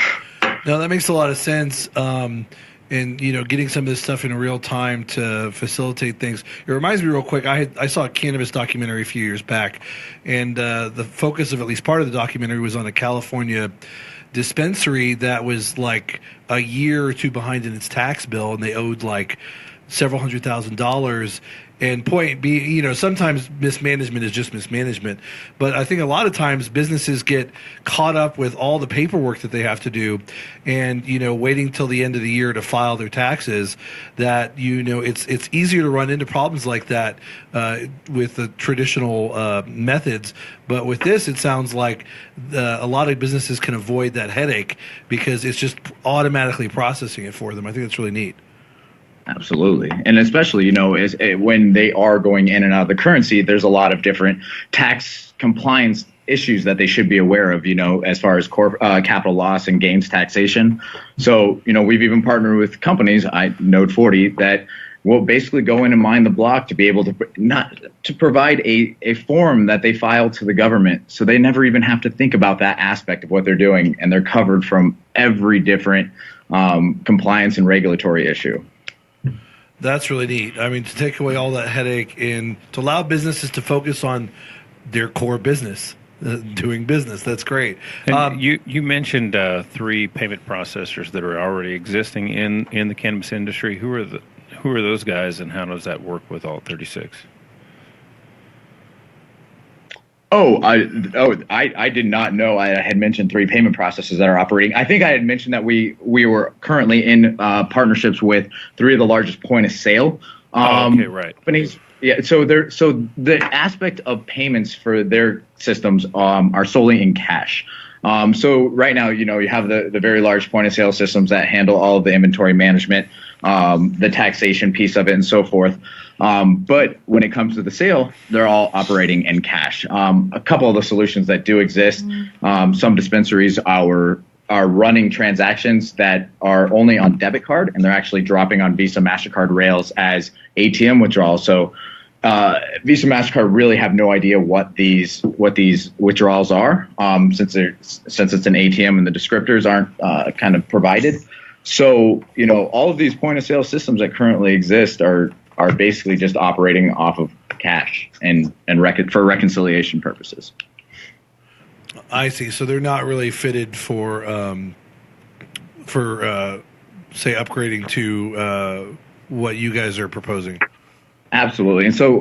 No, that makes a lot of sense. And getting some of this stuff in real time to facilitate things. It reminds me real quick. I saw a Cannabis documentary a few years back, and the focus of at least part of the documentary was on a California dispensary that was like a year or two behind in its tax bill, and they owed like several $100,000. And point be, sometimes mismanagement is just mismanagement. But I think a lot of times businesses get caught up with all the paperwork that they have to do and, waiting till the end of the year to file their taxes, that, it's easier to run into problems like that with the traditional methods. But with this, it sounds like a lot of businesses can avoid that headache because it's just automatically processing it for them. I think that's really neat. Absolutely. And especially, when they are going in and out of the currency, there's a lot of different tax compliance issues that they should be aware of, as far as capital loss and gains taxation. So, we've even partnered with companies, Node 40, that will basically go in and mine the block to be able to provide a form that they file to the government. So they never even have to think about that aspect of what they're doing. And they're covered from every different compliance and regulatory issue. That's really neat. I mean, to take away all that headache and to allow businesses to focus on their core business, doing business. That's great. You mentioned 3 payment processors that are already existing in the cannabis industry. Who are those guys, and how does that work with Alt36? I did not know I had mentioned 3 payment processors that are operating. I think I had mentioned that we were currently in partnerships with 3 of the largest point of sale companies. Yeah, so the aspect of payments for their systems are solely in cash. So right now, you have the very large point of sale systems that handle all of the inventory management, the taxation piece of it, and so forth. But when it comes to the sale, they're all operating in cash. A couple of the solutions that do exist, some dispensaries are running transactions that are only on debit card, and they're actually dropping on Visa, MasterCard rails as ATM withdrawals. So Visa, MasterCard really have no idea what these withdrawals are, since it's an ATM and the descriptors aren't kind of provided. So, all of these point of sale systems that currently exist are basically just operating off of cash and for reconciliation purposes. I see. So they're not really fitted for say upgrading to what you guys are proposing. Absolutely. And so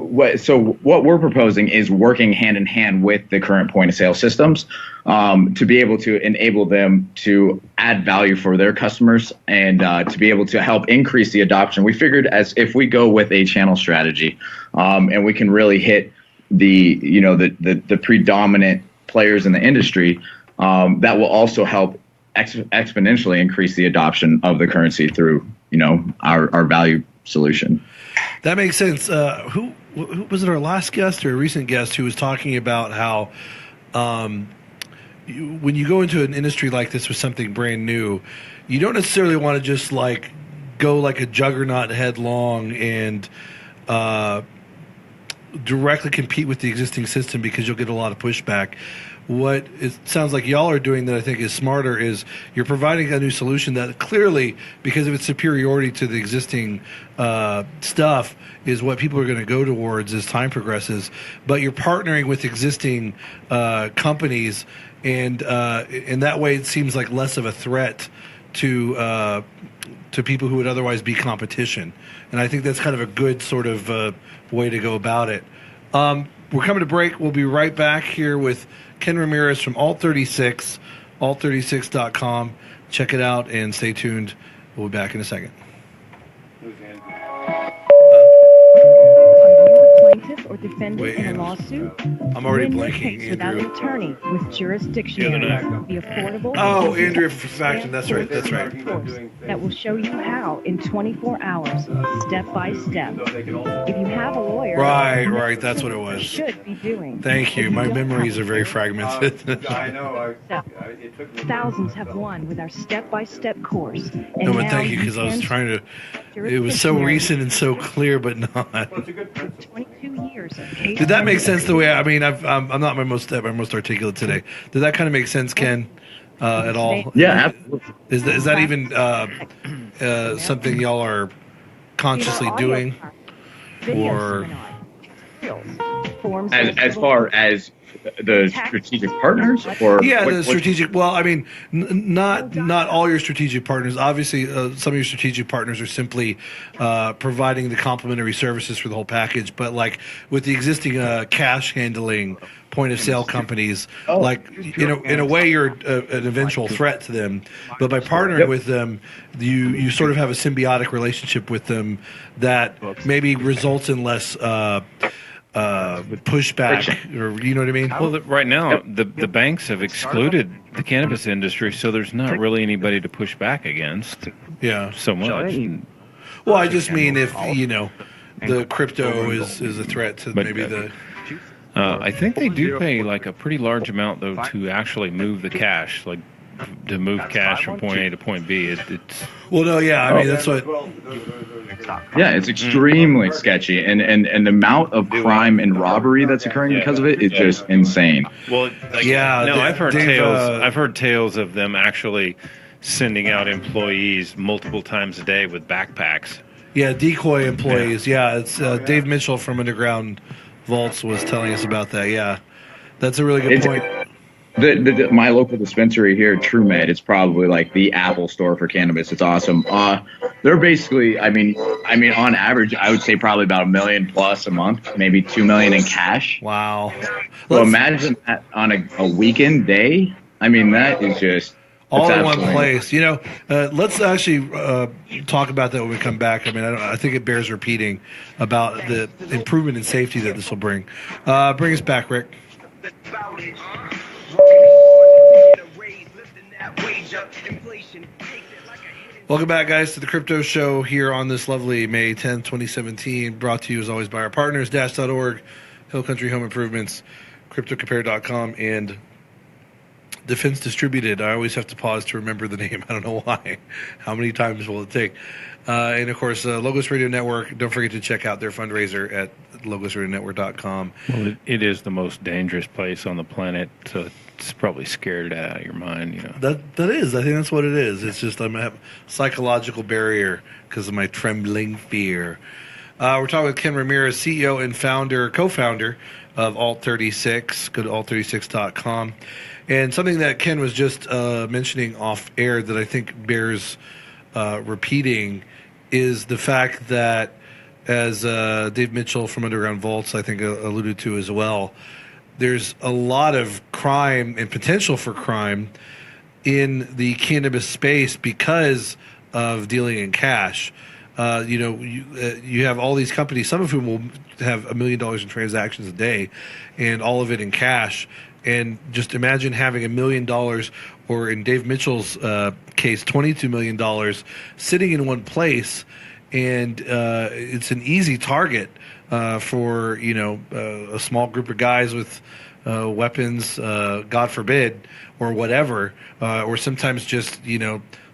what we're proposing is working hand in hand with the current point of sale systems to be able to enable them to add value for their customers and to be able to help increase the adoption. We figured as if we go with a channel strategy and we can really hit the predominant players in the industry, that will also help exponentially increase the adoption of the currency through our value solution. That makes sense. Who was it? Our last guest or a recent guest who was talking about how when you go into an industry like this with something brand new, you don't necessarily want to just go like a juggernaut headlong and directly compete with the existing system because you'll get a lot of pushback. What it sounds like y'all are doing that I think is smarter is you're providing a new solution that clearly, because of its superiority to the existing stuff, is what people are going to go towards as time progresses. But you're partnering with existing companies, and that way it seems like less of a threat to people who would otherwise be competition. And I think that's kind of a good sort of way to go about it. We're coming to break. We'll be right back here with Ken Ramirez from Alt36, alt36.com. Check it out and stay tuned. We'll be back in a second. Plaintiff or defendant in a lawsuit? I'm already Win blanking, case without Andrew. an attorney with jurisdiction. The affordable. Oh, Andrew Faction. That's right. Course that will show you how in 24 hours, step by step. If you have a lawyer, Right. That's what it was. Should be doing. Thank you. My memories are very fragmented. I know. Thousands have won with our step-by-step course. And No, but now thank you because I was trying to. It was so recent and so clear, but not. 22 years of case. Did that make sense? The way I'm not my most articulate today. Did that kind of make sense, Ken? At all? Yeah, absolutely. Is that even something y'all are consciously doing, or as far as the strategic partners, or the strategic. Well, I mean, not all your strategic partners. Obviously, some of your strategic partners are simply providing the complementary services for the whole package. But like with the existing cash handling point of sale companies, like in a way you're an eventual threat to them. But by partnering with them, you sort of have a symbiotic relationship with them that maybe results in less pushback, or you know what I mean? Well, right now the banks have excluded the cannabis industry, so there's not really anybody to push back against. So much. Well, I just mean if the crypto is a threat to maybe the. I think they do pay like a pretty large amount though to actually move the cash, like to move cash from point A to point B. It's well, no, yeah, I mean that's what. Yeah, it's extremely sketchy, and the amount of crime and robbery that's occurring because of it is just insane. Well, I've heard tales. I've heard tales of them actually sending out employees multiple times a day with backpacks. Yeah, decoy employees. Yeah, it's Dave Mitchell from Underground Vaults was telling us about that. Yeah, that's a really good point. My local dispensary here, TrueMed, it's probably like the Apple store for cannabis. It's awesome. They're basically, I mean, on average, I would say probably about $1 million plus a month, maybe $2 million in cash. Wow. So imagine that on a weekend day. I mean, that is just all in one place. Let's actually talk about that when we come back. I mean, I think it bears repeating about the improvement in safety that this will bring. Bring us back, Rick. Welcome back, guys, to the Crypto Show here on this lovely May 10th, 2017. Brought to you, as always, by our partners, Dash.org, Hill Country Home Improvements, CryptoCompare.com, and Defense Distributed. I always have to pause to remember the name. I don't know why. How many times will it take? And, of course, Logos Radio Network. Don't forget to check out their fundraiser at logosradionetwork.com. Well, it is the most dangerous place on the planet, so it's probably scared out of your mind. That is. I think that's what it is. It's just I have a psychological barrier because of my trembling fear. We're talking with Ken Ramirez, CEO and co-founder of Alt36. Go to alt36.com. And something that Ken was just mentioning off air that I think bears repeating is the fact that, as Dave Mitchell from Underground Vaults, I think, alluded to as well, there's a lot of crime and potential for crime in the cannabis space because of dealing in cash. You have all these companies, some of whom will have $1 million in transactions a day, and all of it in cash. And just imagine having $1 million, or in Dave Mitchell's case, $22 million, sitting in one place, and it's an easy target for a small group of guys with weapons, God forbid, or whatever, or sometimes just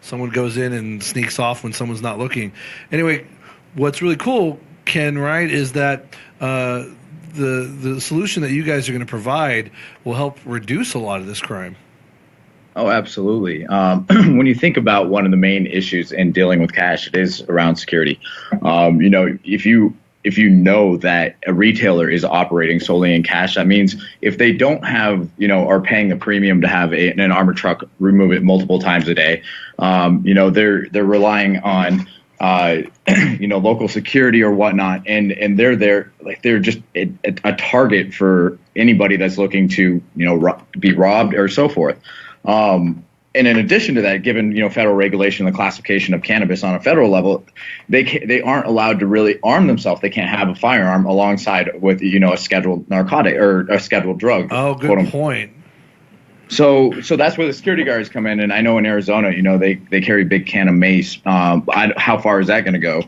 someone goes in and sneaks off when someone's not looking. Anyway, what's really cool, Ken, right, is that the solution that you guys are going to provide will help reduce a lot of this crime. Oh, absolutely. When you think about one of the main issues in dealing with cash, it is around security. If you know that a retailer is operating solely in cash, that means if they don't have, are paying a premium to have an armored truck remove it multiple times a day, they're relying on local security or whatnot, and they're there, like they're just a target for anybody that's looking to be robbed or so forth. And in addition to that, given federal regulation, the classification of cannabis on a federal level, they aren't allowed to really arm themselves. They can't have a firearm alongside with a scheduled narcotic or a scheduled drug. Oh, good point. So that's where the security guards come in. And I know in Arizona, they carry a big can of mace. How far is that going to go?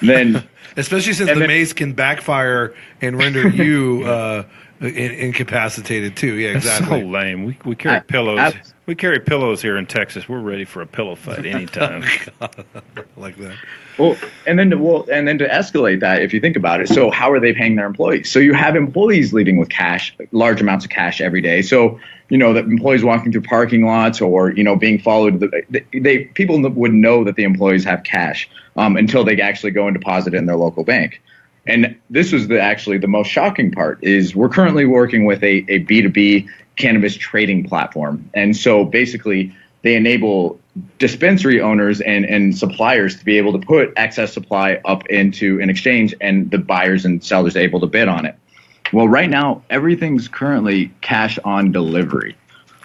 Then, especially since the mace can backfire and render you incapacitated too. Yeah, exactly. That's so lame. We carry pillows. We carry pillows here in Texas. We're ready for a pillow fight anytime. Like that. Well, and then to escalate that, if you think about it, so how are they paying their employees? So you have employees leaving with cash, large amounts of cash every day. So that employees walking through parking lots or being followed. People would know that the employees have cash until they actually go and deposit it in their local bank. And this was actually the most shocking part is we're currently working with a B2B cannabis trading platform. And so basically they enable dispensary owners and suppliers to be able to put excess supply up into an exchange and the buyers and sellers are able to bid on it. Well, right now, everything's currently cash on delivery.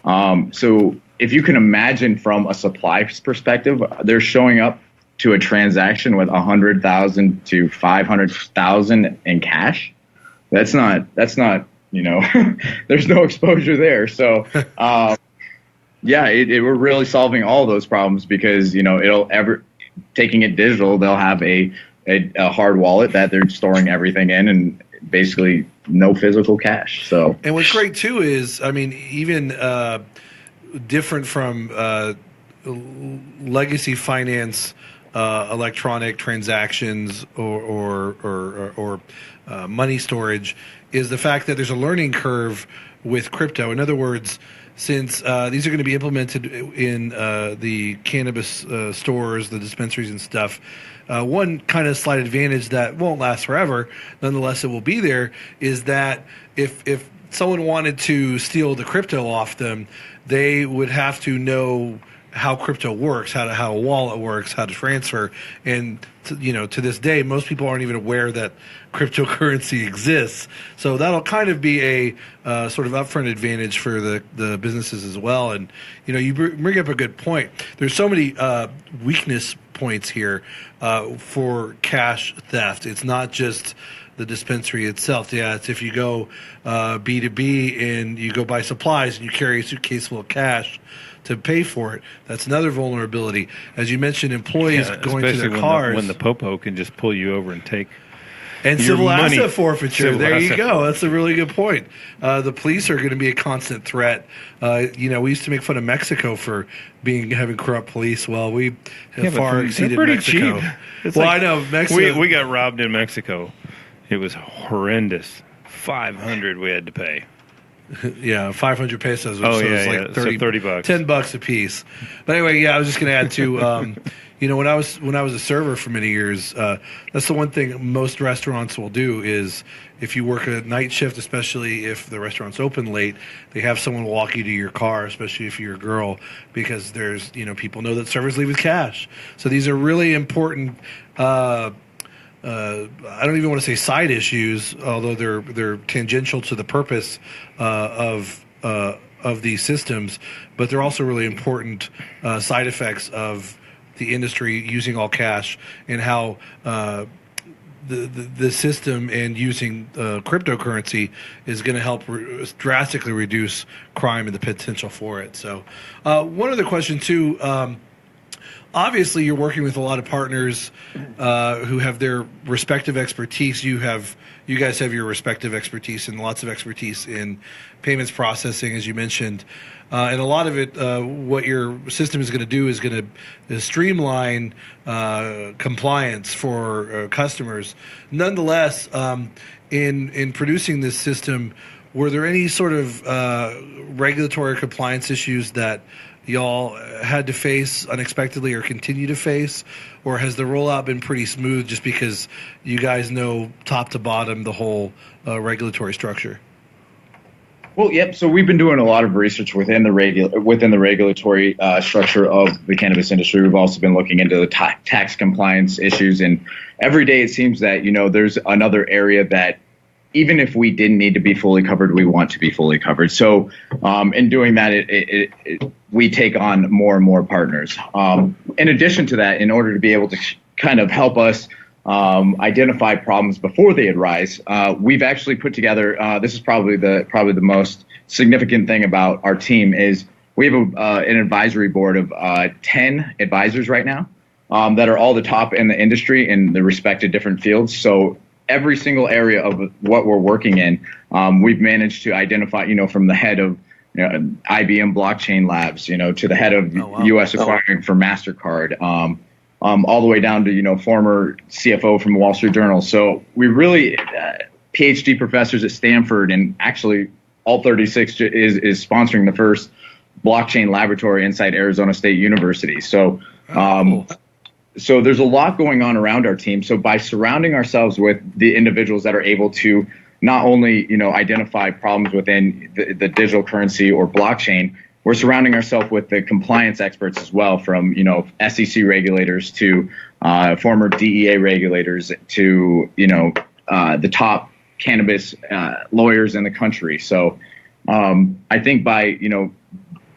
So if you can imagine from a supply perspective, they're showing up to a transaction with 100,000 to 500,000 in cash. That's not, there's no exposure there. So, we're really solving all those problems because, taking it digital, they'll have a hard wallet that they're storing everything in and basically no physical cash. So, and what's great too is, even different from legacy finance, electronic transactions or money storage, is the fact that there's a learning curve with crypto. In other words, since these are going to be implemented in the cannabis stores, the dispensaries and stuff, one kind of slight advantage that won't last forever, nonetheless it will be there, is that if someone wanted to steal the crypto off them, they would have to know how crypto works, how a wallet works, how to transfer. And to this day, most people aren't even aware that cryptocurrency exists. So that'll kind of be a sort of upfront advantage for the businesses as well. And you bring up a good point. There's so many weakness points here for cash theft. It's not just the dispensary itself. Yeah, it's if you go B2B and you go buy supplies and you carry a suitcase full of cash to pay for it. That's another vulnerability. As you mentioned, employees going to their cars. When the popo can just pull you over and take and your civil money. Asset forfeiture. There you go. That's a really good point. The police are going to be a constant threat. We used to make fun of Mexico for having corrupt police. Well, we have far exceeded Mexico. I know Mexico. We got robbed in Mexico. It was horrendous. 500 we had to pay. Yeah, 500 pesos, which was like $30. $10 a piece. But anyway, I was just going to add to, when I was a server for many years, that's the one thing most restaurants will do is if you work a night shift, especially if the restaurant's open late, they have someone walk you to your car, especially if you're a girl, because there's, people know that servers leave with cash. So these are really important. I don't even want to say side issues, although they're tangential to the purpose of these systems, but they're also really important side effects of the industry using all cash and how the system and using cryptocurrency is going to help drastically reduce crime and the potential for it. So one other question too. Obviously, you're working with a lot of partners who have their respective expertise. You guys have your respective expertise and lots of expertise in payments processing, as you mentioned. And a lot of it, what your system is going to do is going to streamline compliance for customers. Nonetheless, in producing this system, were there any sort of regulatory compliance issues that y'all had to face unexpectedly or continue to face, or has the rollout been pretty smooth just because you guys know top to bottom the whole regulatory structure? Well, yep. So we've been doing a lot of research within the regulatory structure of the cannabis industry. We've also been looking into the tax compliance issues, and every day it seems that there's another area that even if we didn't need to be fully covered, we want to be fully covered. So in doing that, we take on more and more partners. In addition to that, in order to be able to kind of help us identify problems before they arise, we've actually put together, this is probably the most significant thing about our team, is we have an advisory board of 10 advisors right now that are all the top in the industry in the respective different fields. So every single area of what we're working in, we've managed to identify, from the head of IBM blockchain labs, to the head of U.S. acquiring for MasterCard, all the way down to, former CFO from the Wall Street Journal. So we really, PhD professors at Stanford, and actually Alt36 is sponsoring the first blockchain laboratory inside Arizona State University. So, so there's a lot going on around our team. So by surrounding ourselves with the individuals that are able to not only, identify problems within the digital currency or blockchain, we're surrounding ourselves with the compliance experts as well, from, SEC regulators to former DEA regulators to, the top cannabis lawyers in the country. So I think by,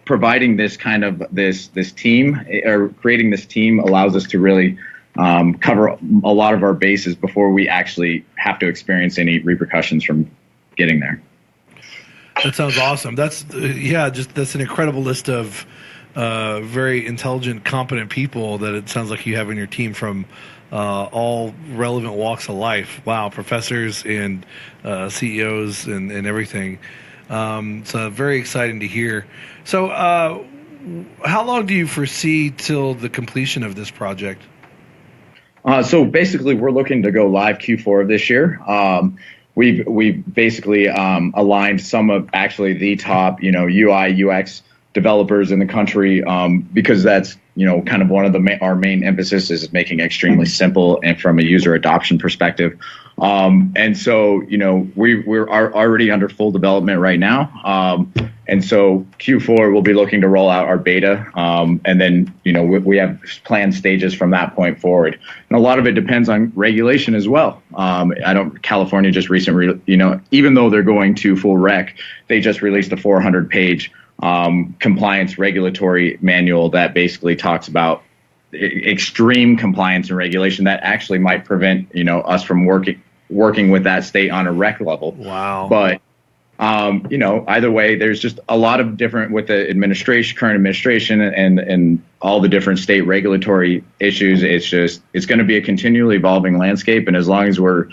providing this kind of this team, or creating this team, allows us to really cover a lot of our bases before we actually have to experience any repercussions from getting there. That sounds awesome. That's that's an incredible list of very intelligent, competent people that it sounds like you have in your team from all relevant walks of life. Wow, professors and CEOs and everything. So very exciting to hear. So how long do you foresee till the completion of this project? So basically, we're looking to go live Q4 of this year. We've basically aligned some of actually the top, UI, UX developers in the country, because that's, kind of one of our main emphasis is making it extremely simple and from a user adoption perspective. And so, we're already under full development right now. And so Q4, we'll be looking to roll out our beta. And then, we have planned stages from that point forward. And a lot of it depends on regulation as well. California just recently, even though they're going to full rec, they just released a 400-page compliance regulatory manual that basically talks about extreme compliance and regulation that actually might prevent, us from working with that state on a rec level. Wow. But, either way, there's just a lot of different with the current administration and all the different state regulatory issues. It's going to be a continually evolving landscape. And as long as we're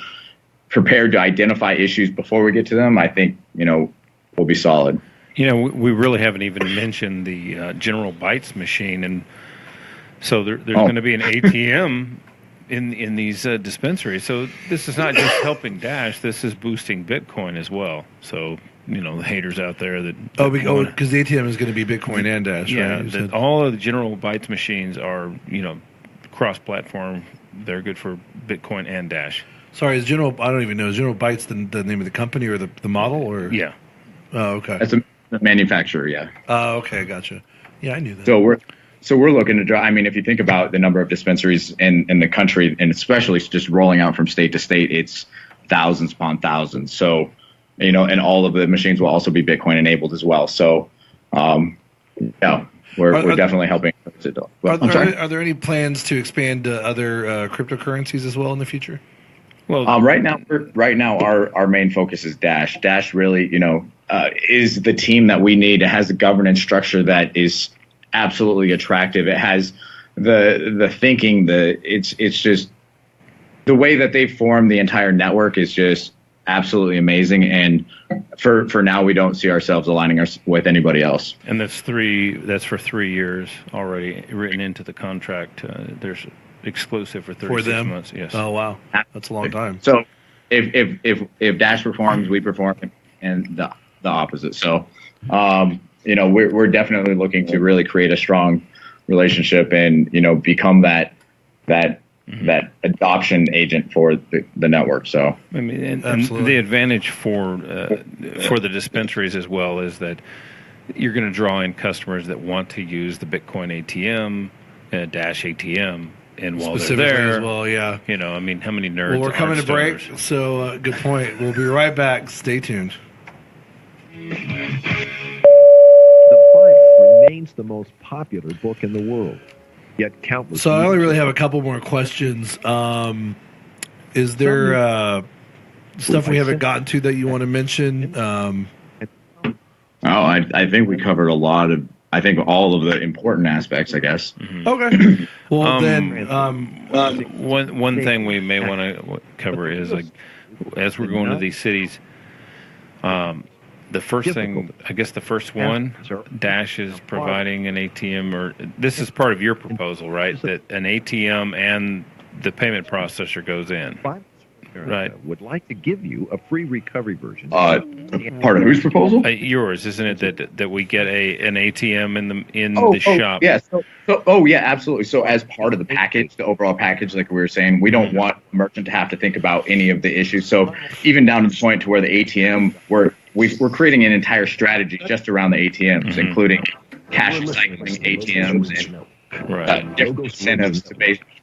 prepared to identify issues before we get to them, I think, we'll be solid. We really haven't even mentioned the General Bytes machine, and so there's going to be an ATM in these dispensaries. So this is not just helping Dash; this is boosting Bitcoin as well. So the haters out there that because the ATM is going to be Bitcoin and Dash. Yeah, right? All of the General Bytes machines are cross-platform. They're good for Bitcoin and Dash. Sorry, I don't even know. Is General Bytes the name of the company or the model? Or yeah. Oh, okay. That's the manufacturer, yeah. Oh, okay, gotcha. Yeah, I knew that. So we're looking to draw. I mean, if you think about the number of dispensaries in the country, and especially just rolling out from state to state, it's thousands upon thousands. So, and all of the machines will also be Bitcoin enabled as well. So, we're definitely helping. Are there any plans to expand to other cryptocurrencies as well in the future? Well, right now, our main focus is Dash. Dash really, is the team that we need. It has a governance structure that is absolutely attractive. It has the thinking. It's just the way that they form the entire network is just absolutely amazing. And for now, we don't see ourselves aligning with anybody else. And that's for 3 years already written into the contract. There's exclusive for 36 months. Yes. Oh wow, that's a long time. So if Dash performs, we perform, and the opposite. So we're definitely looking to really create a strong relationship and become that adoption agent for the network. So I mean, and the advantage for the dispensaries as well is that you're going to draw in customers that want to use the Bitcoin ATM, Dash ATM. And while they're there, as well, yeah. I mean, how many nerds? Well, we're coming to break, stoners? so good point. We'll be right back. Stay tuned. The Bible remains the most popular book in the world, yet countless. So I only really have a couple more questions. Is there stuff we haven't gotten to that you want to mention? I think we covered a lot of. I think all of the important aspects, I guess. Mm-hmm. Okay. Well, then, one thing we may want to cover is, like, as we're going to these cities, the first thing, I guess the first one, Dash is providing an ATM, or this is part of your proposal, right? That an ATM and the payment processor goes in. would like to give you a free recovery version. Part of whose proposal? Yours, isn't it? That we get an ATM in the shop. Yeah. Yeah, absolutely. So as part of the package, the overall package, like we were saying, we don't want a merchant to have to think about any of the issues. So even down to the point to where the ATM, we're creating an entire strategy just around the ATMs, including cash recycling ATMs and different incentives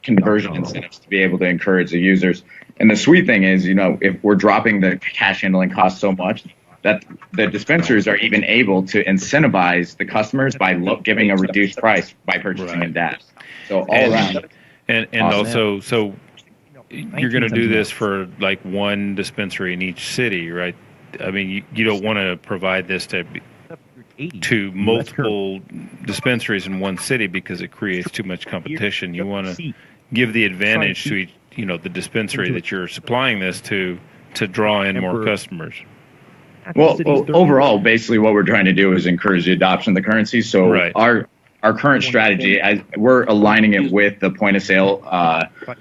conversion incentives to be able to encourage the users. And the sweet thing is, if we're dropping the cash handling cost so much that the dispensaries are even able to incentivize the customers by giving a reduced price by purchasing in DAS. So all around. And also, so you're going to do this for like one dispensary in each city, right? I mean, you don't want to provide this to multiple dispensaries in one city because it creates too much competition. You want to give the advantage to each, the dispensary that you're supplying this to draw in more customers. Well, overall, basically what we're trying to do is encourage the adoption of the currency. So our current strategy, we're aligning it with the point of sale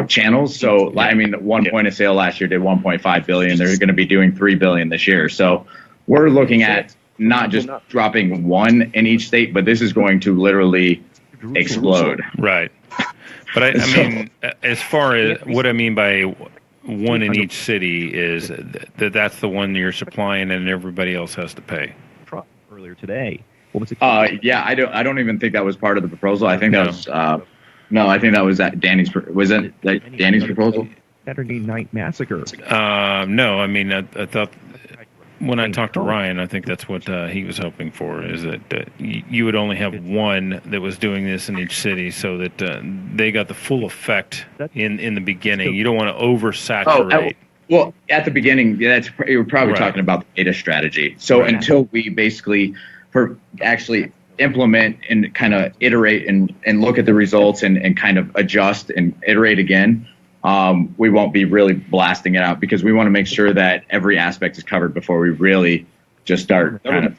channels. So, I mean, one point of sale last year did 1.5 billion. They're going to be doing 3 billion this year. So we're looking at not just dropping one in each state, but this is going to literally explode. Right. But I mean, as far as what I mean by one in each city is that's the one you're supplying and everybody else has to pay. Earlier today. Yeah, I don't even think that was part of the proposal. I think that was I think that was Danny's. Was that Danny's proposal? Saturday Night Massacre. No, I mean I thought when I talked to Ryan, I think that's what he was hoping for, is that you would only have one that was doing this in each city, so that they got the full effect in the beginning. You don't want to oversaturate. Well, at the beginning, you're probably talking about the data strategy. So until we basically actually implement and kind of iterate and look at the results and kind of adjust and iterate again, we won't be really blasting it out because we want to make sure that every aspect is covered before we really just start kind of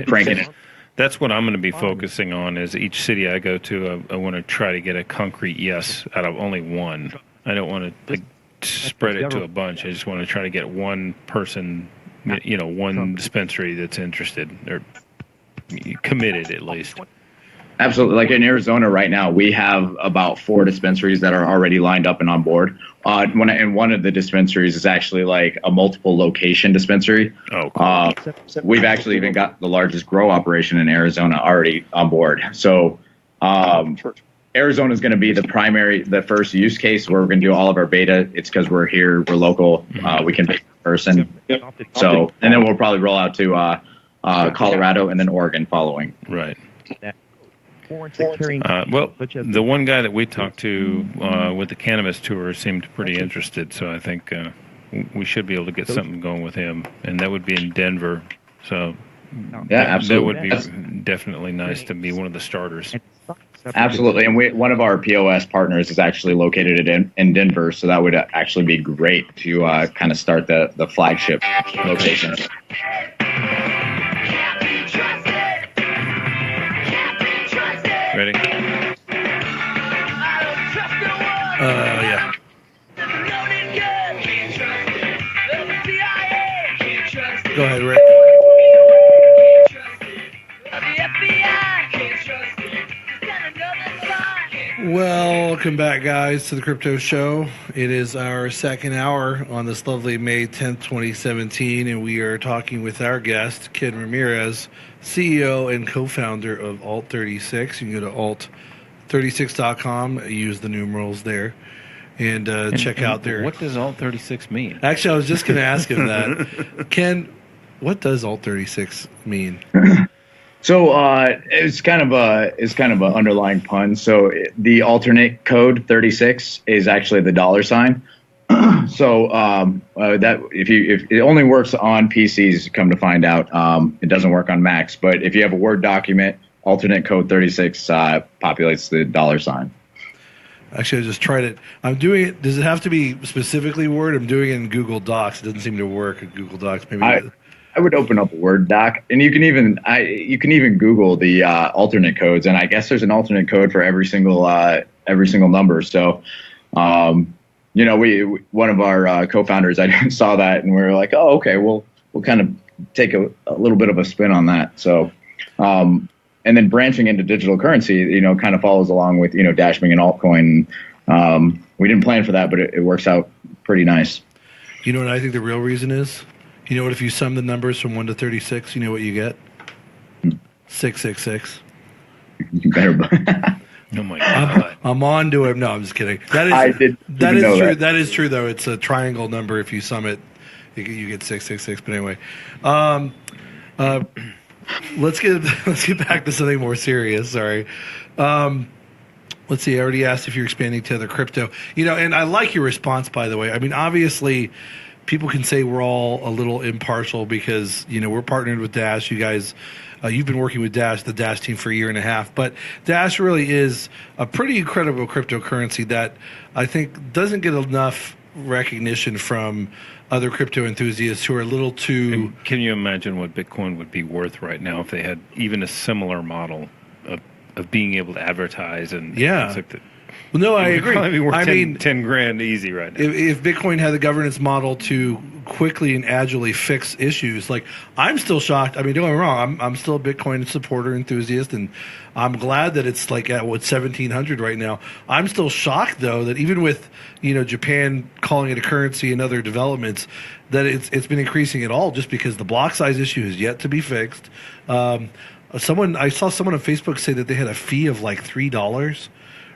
cranking it. That's what I'm going to be focusing on is each city I go to, I want to try to get a concrete yes out of only one. I don't want to spread it to a bunch. I just want to try to get one person, one dispensary that's interested or committed at least. Absolutely. Like in Arizona right now, we have about 4 dispensaries that are already lined up and on board. And one of the dispensaries is actually like a multiple location dispensary. Oh, cool. We've actually even got the largest grow operation in Arizona already on board. So Arizona is going to be the first use case where we're going to do all of our beta. It's because we're here, we're local, we can be in person. So, and then we'll probably roll out to Colorado and then Oregon following. Right. Well, the one guy that we talked to with the Cannabis tour seemed pretty interested, so I think we should be able to get something going with him, and that would be in Denver. So yeah, absolutely. That would be definitely nice to be one of the starters. Absolutely, and one of our POS partners is actually located in Denver, so that would actually be great to kind of start the flagship location. Ready? Yeah. Go ahead, Rick. Welcome back, guys, to the Crypto Show. It is our second hour on this lovely May 10th, 2017, and we are talking with our guest, Ken Ramirez, CEO and co-founder of Alt36. You can go to alt36.com, use the numerals there, and check out their... What does Alt36 mean? Actually, I was just going to ask him that. Ken, what does Alt36 mean? So it's kind of an underlying pun. So the alternate code 36 is actually the $sign. So that if it only works on PCs, come to find out, it doesn't work on Macs. But if you have a Word document, alternate code 36 populates the $sign. Actually, I just tried it. I'm doing it. Does it have to be specifically Word? I'm doing it in Google Docs. It doesn't seem to work in Google Docs. Maybe. I would open up a Word doc, and you can even Google the alternate codes, and I guess there's an alternate code for every single number. So one of our co-founders, I saw that and we were like, oh, okay, we'll kind of take a little bit of a spin on that. So, and then branching into digital currency, kind of follows along with, Dash being an altcoin. We didn't plan for that, but it works out pretty nice. You know what I think the real reason is? You know what, if you sum the numbers from 1 to 36, you know what you get? 666. You better. Oh my God! I'm on to him. No, I'm just kidding. That is true. That is true, though. It's a triangle number. If you sum it, you get 666. But anyway, let's get back to something more serious. Sorry. Let's see. I already asked if you're expanding to other crypto. And I like your response, by the way. I mean, obviously, people can say we're all a little impartial because we're partnered with Dash. You guys. You've been working with Dash, the Dash team, for a year and a half. But Dash really is a pretty incredible cryptocurrency that I think doesn't get enough recognition from other crypto enthusiasts who are a little too... And can you imagine what Bitcoin would be worth right now if they had even a similar model of being able to advertise? And yeah. Well, no, I agree. Probably be worth 10 grand easy right now. If Bitcoin had the governance model to quickly and agilely fix issues, like I'm still shocked. I mean, don't get me wrong. I'm still a Bitcoin supporter, enthusiast, and I'm glad that it's like at 1,700 right now. I'm still shocked though that even with Japan calling it a currency and other developments, that it's been increasing at all just because the block size issue is yet to be fixed. I saw someone on Facebook say that they had a fee of like $3.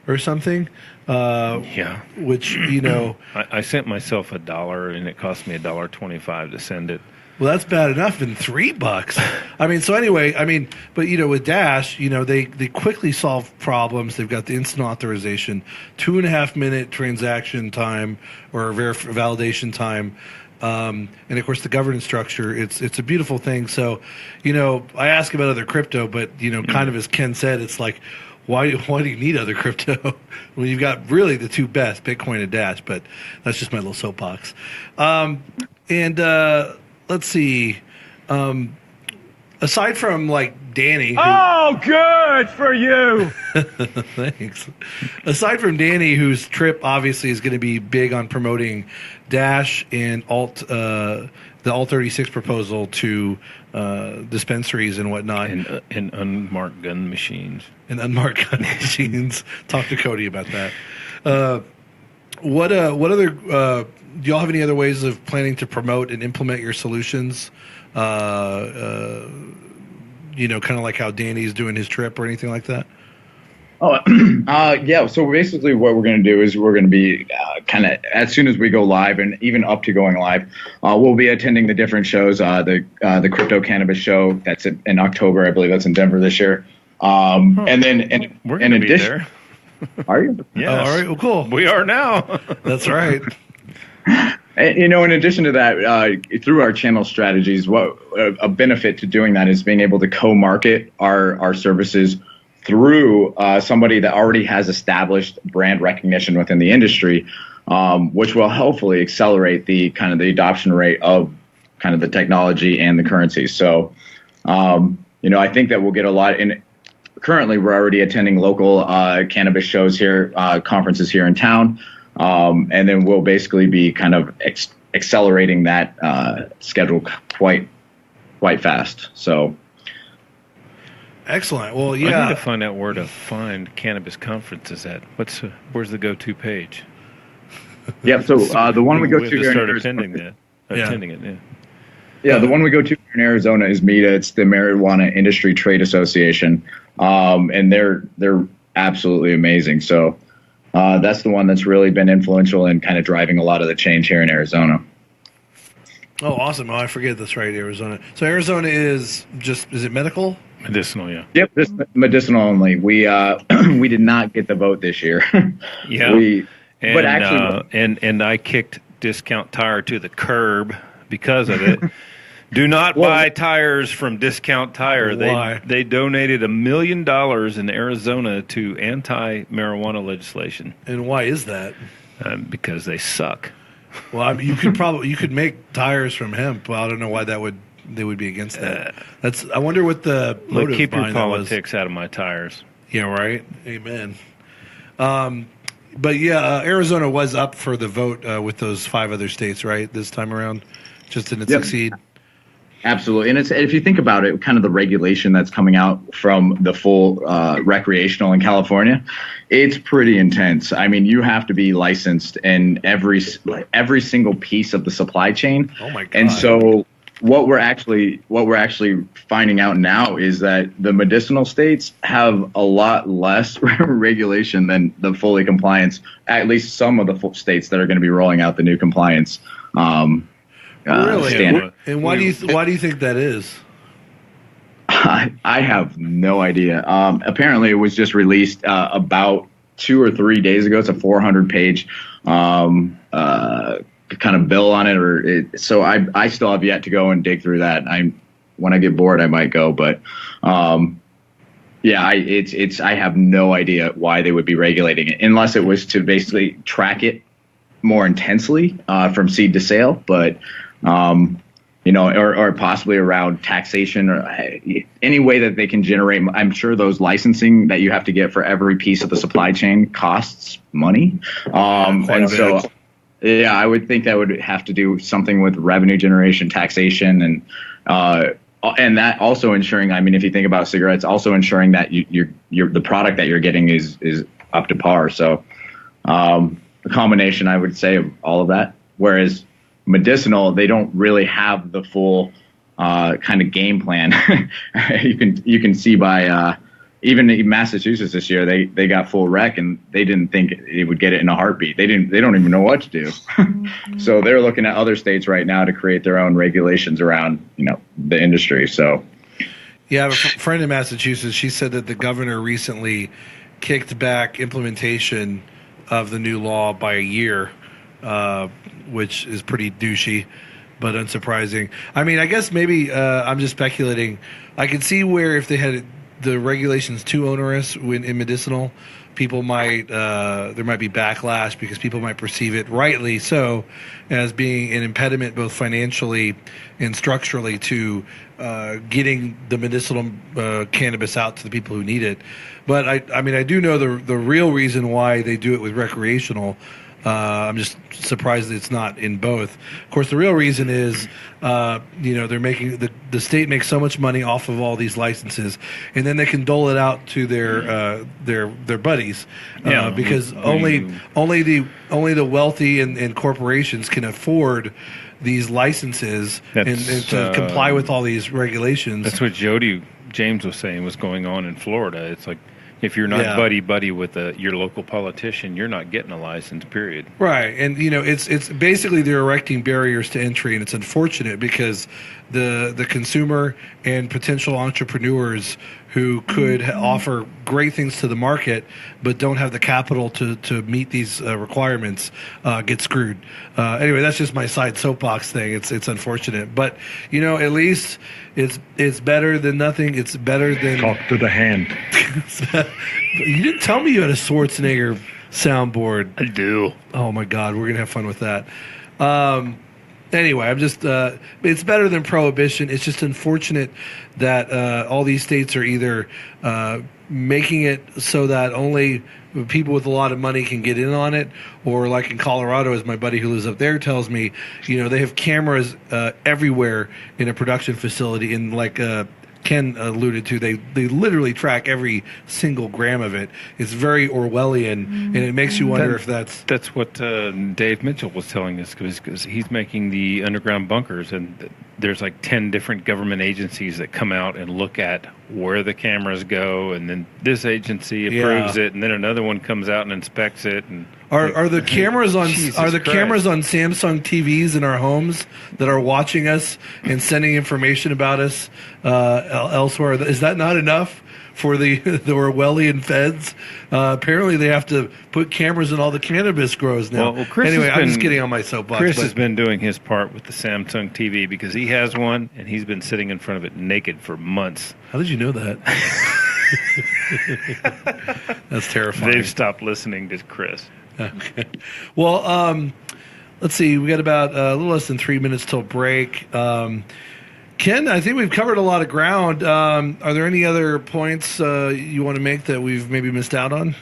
Or something, yeah. Which I sent myself $1, and it cost me $1.25 to send it. Well, that's bad enough. In $3, I mean. So anyway, but with Dash, they quickly solve problems. They've got the instant authorization, 2.5-minute transaction time or validation time. And of course the governance structure, it's a beautiful thing. So, I ask about other crypto, but kind of as Ken said, it's like, why do you need other crypto when you've got really the two best, Bitcoin and Dash? But that's just my little soapbox. Let's see. Aside from like Danny. Oh, good for you. Thanks. Aside from Danny, whose trip obviously is going to be big on promoting Dash and the Alt36 proposal to dispensaries and whatnot. And unmarked gun machines. And unmarked gun machines. Talk to Cody about that. What other do y'all have any other ways of planning to promote and implement your solutions? Kind of like how Danny's doing his trip or anything like that? Oh, yeah. So basically what we're going to do is we're going to be kind of, as soon as we go live and even up to going live, we'll be attending the different shows, the Crypto Cannabis show. That's in October. I believe that's in Denver this year. And then we're going to be there. Are you? Yeah. All right. Well, cool. We are now. That's right. And, in addition to that, through our channel strategies, what a benefit to doing that is being able to co-market our services through somebody that already has established brand recognition within the industry, which will hopefully accelerate the adoption rate of kind of the technology and the currency. So, I think that we'll get a lot in. Currently, we're already attending local cannabis shows here, conferences here in town. And then we'll basically be kind of accelerating that schedule quite fast. So, excellent. Well, yeah. I need to find out where to find cannabis conferences at. Where's the go-to page? Yeah. So the one we go to here start attending it. Yeah. Yeah, the one we go to in Arizona is META. It's the Marijuana Industry Trade Association, and they're absolutely amazing. So. That's the one that's really been influential in kind of driving a lot of the change here in Arizona. Oh, awesome. Oh, I forget that's right, Arizona. So Arizona is it medical? Medicinal, yeah. Yep, this medicinal only. We did not get the vote this year. Yeah. But actually, and I kicked Discount Tire to the curb because of it. Do not buy tires from Discount Tire. Why? They donated $1 million in Arizona to anti-marijuana legislation. And why is that? Because they suck. Well, you could make tires from hemp. Well, I don't know why they would be against that. I wonder what the motive keep your behind that was. politics out of my tires. Yeah, right. Amen. But yeah, Arizona was up for the vote with those 5 other states, right? This time around, just didn't succeed. Absolutely, and if you think about it, kind of the regulation that's coming out from the full recreational in California, it's pretty intense. I mean, you have to be licensed in every single piece of the supply chain. Oh my God! And so what we're actually finding out now is that the medicinal states have a lot less regulation than the fully compliance. At least some of the states that are going to be rolling out the new compliance. Really? Standard. And why do you think that is? I have no idea. Apparently, it was just released about 2 or 3 days ago. It's a 400-page kind of bill on it. So I still have yet to go and dig through that. When I get bored, I might go. But I have no idea why they would be regulating it, unless it was to basically track it more intensely from seed to sale. But or possibly around taxation or any way that they can generate. I'm sure those licensing that you have to get for every piece of the supply chain costs money. And so, I would think that would have to do something with revenue generation, taxation, and that also ensuring. I mean, if you think about cigarettes, also ensuring that the product that you're getting is up to par. So, a combination, I would say, of all of that. Whereas medicinal, they don't really have the full kind of game plan. You can see by even in Massachusetts this year, they got full rec and they didn't think it would get it in a heartbeat. They don't even know what to do. So they're looking at other states right now to create their own regulations around the industry. So yeah, I have a friend in Massachusetts. She said that the governor recently kicked back implementation of the new law by a year. Which is pretty douchey, but unsurprising. I mean, I guess maybe I'm just speculating. I can see where if they had the regulations too onerous in medicinal, people might there might be backlash because people might perceive it, rightly so, as being an impediment both financially and structurally to getting the medicinal cannabis out to the people who need it. But I mean, I do know the real reason why they do it with recreational. I'm just surprised that it's not in both. Of course, the real reason is, they're making the state makes so much money off of all these licenses, and then they can dole it out to their buddies, because only the wealthy and corporations can afford these licenses and to comply with all these regulations. That's what Jody James was saying was going on in Florida. It's like, if you're not buddy with your local politician, you're not getting a license, period. Right. And, it's basically they're erecting barriers to entry, and it's unfortunate because the consumer and potential entrepreneurs who could offer great things to the market but don't have the capital to meet these requirements get screwed. Anyway, that's just my side soapbox thing. It's unfortunate. But, at least it's better than nothing. It's better than... Talk to the hand. You didn't tell me you had a Schwarzenegger soundboard. I do. Oh, my God. We're going to have fun with that. Anyway, I'm just, it's better than prohibition. It's just unfortunate that all these states are either making it so that only people with a lot of money can get in on it, or like in Colorado, as my buddy who lives up there tells me, they have cameras everywhere in a production facility, in like Ken alluded to, they literally track every single gram of it. It's very Orwellian, and it makes you wonder if that's what Dave Mitchell was telling us, because he's making the underground bunkers, and there's like 10 different government agencies that come out and look at where the cameras go, and then this agency approves it, and then another one comes out and inspects it. And are the cameras on cameras on Samsung TVs in our homes that are watching us and sending information about us elsewhere? Is that not enough for the Orwellian feds? Apparently, they have to put cameras in all the cannabis grows now. Well, Chris anyway, I'm just getting on my soapbox. Chris has been doing his part with the Samsung TV because he has one, and he's been sitting in front of it naked for months. How did you know that? That's terrifying. They've stopped listening to Chris. Okay. Well, let's see. We got about a little less than 3 minutes till break. Ken, I think we've covered a lot of ground. Are there any other points you want to make that we've maybe missed out on?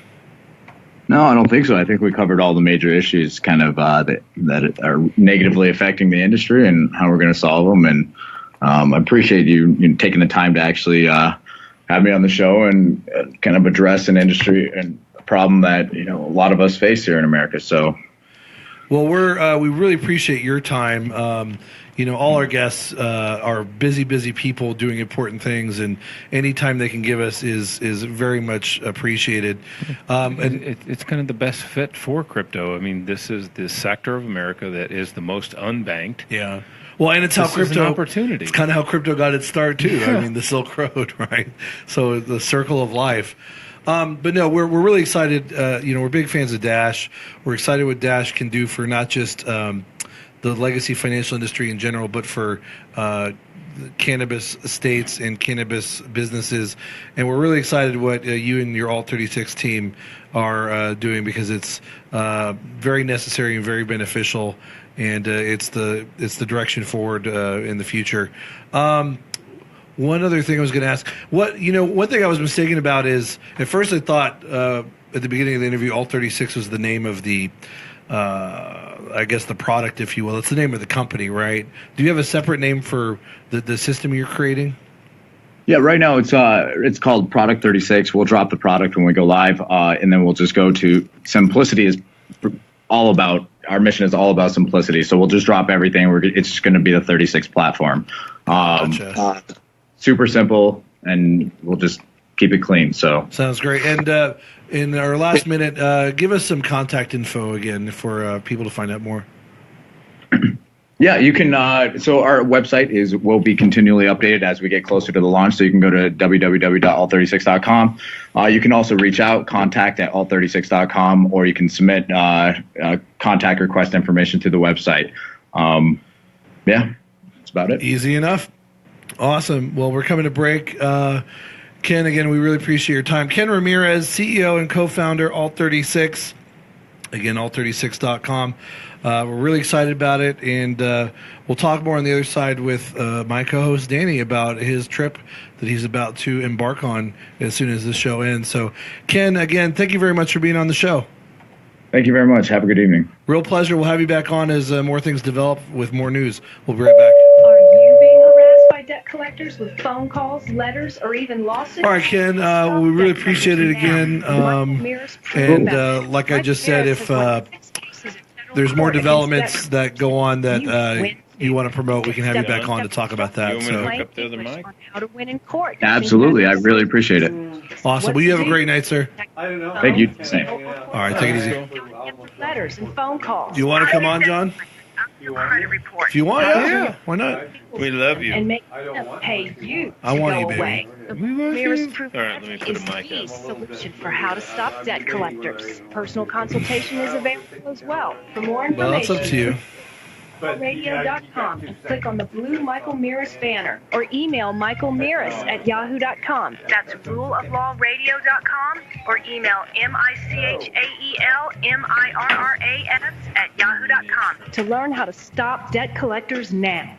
No, I don't think so. I think we covered all the major issues kind of that are negatively affecting the industry and how we're going to solve them. And I appreciate you taking the time to actually have me on the show and kind of address an industry and a problem that a lot of us face here in America. So, well, we really appreciate your time. All our guests are busy people doing important things, and any time they can give us is very much appreciated. And it's kind of the best fit for crypto. I mean, this is the sector of America that is the most unbanked. Yeah. Well, and it's how crypto is an opportunity. It's kind of how crypto got its start too. Yeah. I mean, the Silk Road, right? So the circle of life. But no, we're really excited. We're big fans of Dash. We're excited what Dash can do for not just the legacy financial industry in general, but for cannabis estates and cannabis businesses. And we're really excited what you and your Alt36 team are doing, because it's very necessary and very beneficial, and it's the direction forward in the future. One other thing I was going to ask, one thing I was mistaken about is, at first I thought at the beginning of the interview, Alt36 was the name of the I guess the product, if you will. It's the name of the company, right? Do you have a separate name for the system you're creating? Yeah, right now it's called Product 36. We'll drop the product when we go live, and then we'll just go to simplicity. Is all about our mission is all about simplicity. So we'll just drop everything. It's just going to be the 36 platform. Gotcha. Super simple, and we'll just keep it clean. So sounds great. And in our last minute, give us some contact info again for people to find out more. Yeah, you can. So our website will be continually updated as we get closer to the launch. So you can go to www.alt36.com. You can also reach out, contact@alt36.com, or you can submit contact request information to the website. Yeah, that's about it. Easy enough. Awesome. Well, we're coming to break. Ken, again, we really appreciate your time. Ken Ramirez, CEO and co-founder, Alt36. Again, alt36.com. We're really excited about it, and we'll talk more on the other side with my co-host, Danny, about his trip that he's about to embark on as soon as this show ends. So, Ken, again, thank you very much for being on the show. Thank you very much. Have a good evening. Real pleasure. We'll have you back on as more things develop with more news. We'll be right back. Are you being harassed by debt collectors with phone calls, letters, or even lawsuits? All right, Ken, we really appreciate it again. And like I just said, if there's more developments that go on that you want to promote, we can have you back on to talk about that. Absolutely. I really appreciate it. Awesome. Well, you have a great night, sir. Thank you. Same. All right, take it easy. Letters and phone calls. Do you want to come on, John? If you want, yeah. Why not? We love you. And make them pay you to I want go you, baby. away. The We love Mirror's you. Proof All right, let me put is a mic the up. solution for how to stop debt collectors. Personal consultation is available as well. For more Well, that's information, up to you. radio.com and click on the blue Michael Mirris banner, or email Michael Mirris at yahoo.com. That's ruleoflawradio.com, or email MICHAELMIRRAS at yahoo.com to learn how to stop debt collectors now.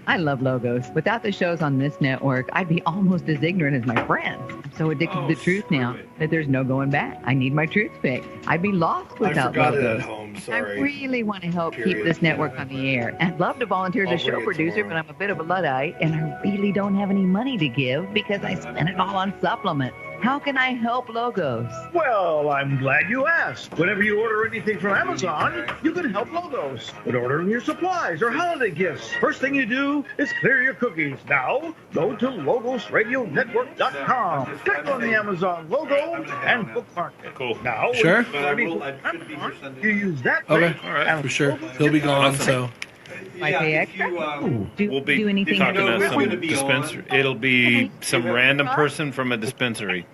I love logos. Without the shows on this network, I'd be almost as ignorant as my friends. I'm so addicted to the truth now that there's no going back. I need my truth fixed. I'd be lost without forgot logos. it at home. Sorry. I really want to help keep this network on the air. I'd love to volunteer as a show producer, but I'm a bit of a Luddite, and I really don't have any money to give because I spent it all on supplements. How can I help Logos? Well, I'm glad you asked. Whenever you order anything from Amazon, you can help Logos. When ordering your supplies or holiday gifts, first thing you do is clear your cookies. Now, go to LogosRadioNetwork.com. Click on the Amazon logo and bookmark it. Cool. Now, Sure. you use that. Okay, All right. for sure. He'll be gone, so. I pay extra? We'll be do anything talking to some different? dispensary. It'll be some random person from a dispensary.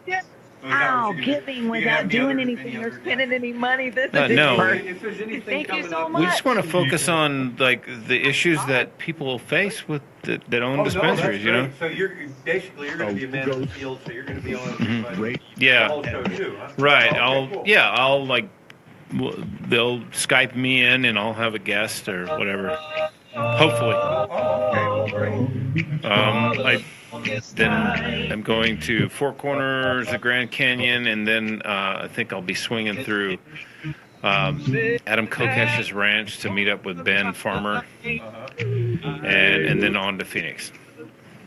Ow, giving without doing anything or spending any money. This is No. Thank you so much. We just want to focus on like the issues that people face with that own dispensaries. You know. So you're going to be a man in the field. So you're going to be on the Yeah. whole show too. Huh? Right. Oh, okay, cool. I'll like. They'll Skype me in, and I'll have a guest or whatever. Hopefully. I'm going to Four Corners, the Grand Canyon, and then I think I'll be swinging through Adam Kokesh's ranch to meet up with Ben Farmer, and then on to Phoenix.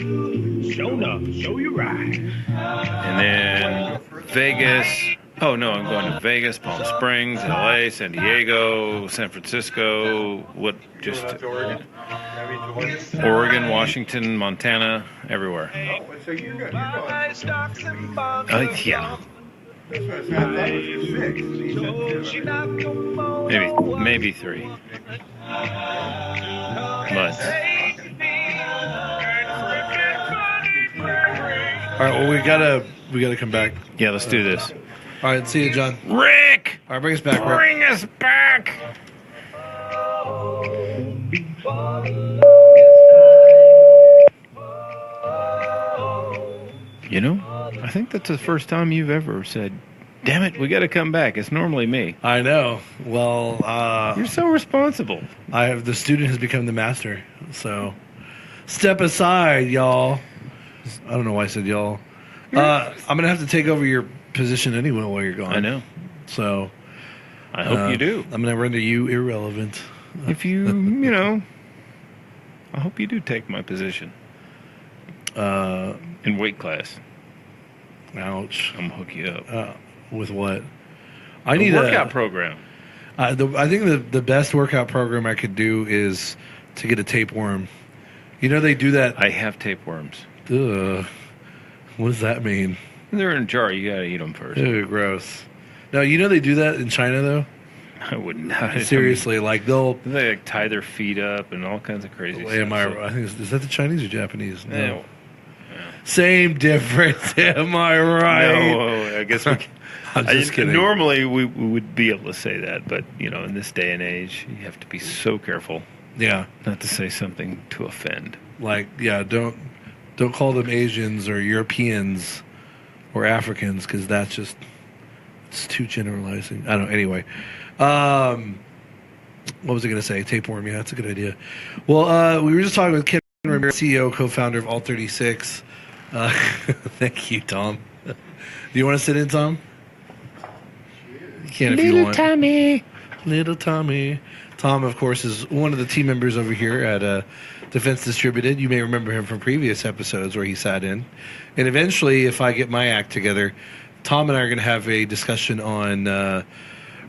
Show you right. And then Vegas. Oh, no, I'm going to Vegas, Palm Springs, LA, San Diego, San Francisco, Oregon, Washington, Montana, everywhere. So you're going. Yeah. Maybe 3 months. All right, well, we gotta come back. Yeah, let's do this. All right, see you, John. Rick! All right, bring us back, Rick. Bring us back! You know, I think that's the first time you've ever said, damn it, we got to come back. It's normally me. I know. Well, you're so responsible. The student has become the master. So step aside, y'all. I don't know why I said y'all. I'm going to have to take over your position anyway while you're gone. I know. So I hope you do. I'm going to render you irrelevant. If you, I hope you do take my position. In weight class. Ouch. I'm going to hook you up. With what? I need a workout program. I think the best workout program I could do is to get a tapeworm. You know they do that. I have tapeworms. Ugh. What does that mean? They're in a jar. You got to eat them first. Ew, gross. No, you know they do that in China though. I wouldn't. I Seriously, like they like tie their feet up and all kinds of crazy stuff. I think is that the Chinese or Japanese? No. Yeah. Same difference. Am I right? No, I guess we. I'm just kidding. Normally we would be able to say that, but in this day and age, you have to be so careful. Yeah. Not to say something to offend. Like, yeah, don't call them Asians or Europeans or Africans because it's too generalizing. I don't know. Anyway, what was I going to say? Tapeworm. Yeah, that's a good idea. Well, we were just talking with Ken Ramirez, CEO, co-founder of Alt36. Thank you, Tom. Do you want to sit in, Tom? You can if you want. Little Tommy. Tom, of course, is one of the team members over here at Defense Distributed. You may remember him from previous episodes where he sat in. And eventually, if I get my act together, Tom and I are going to have a discussion on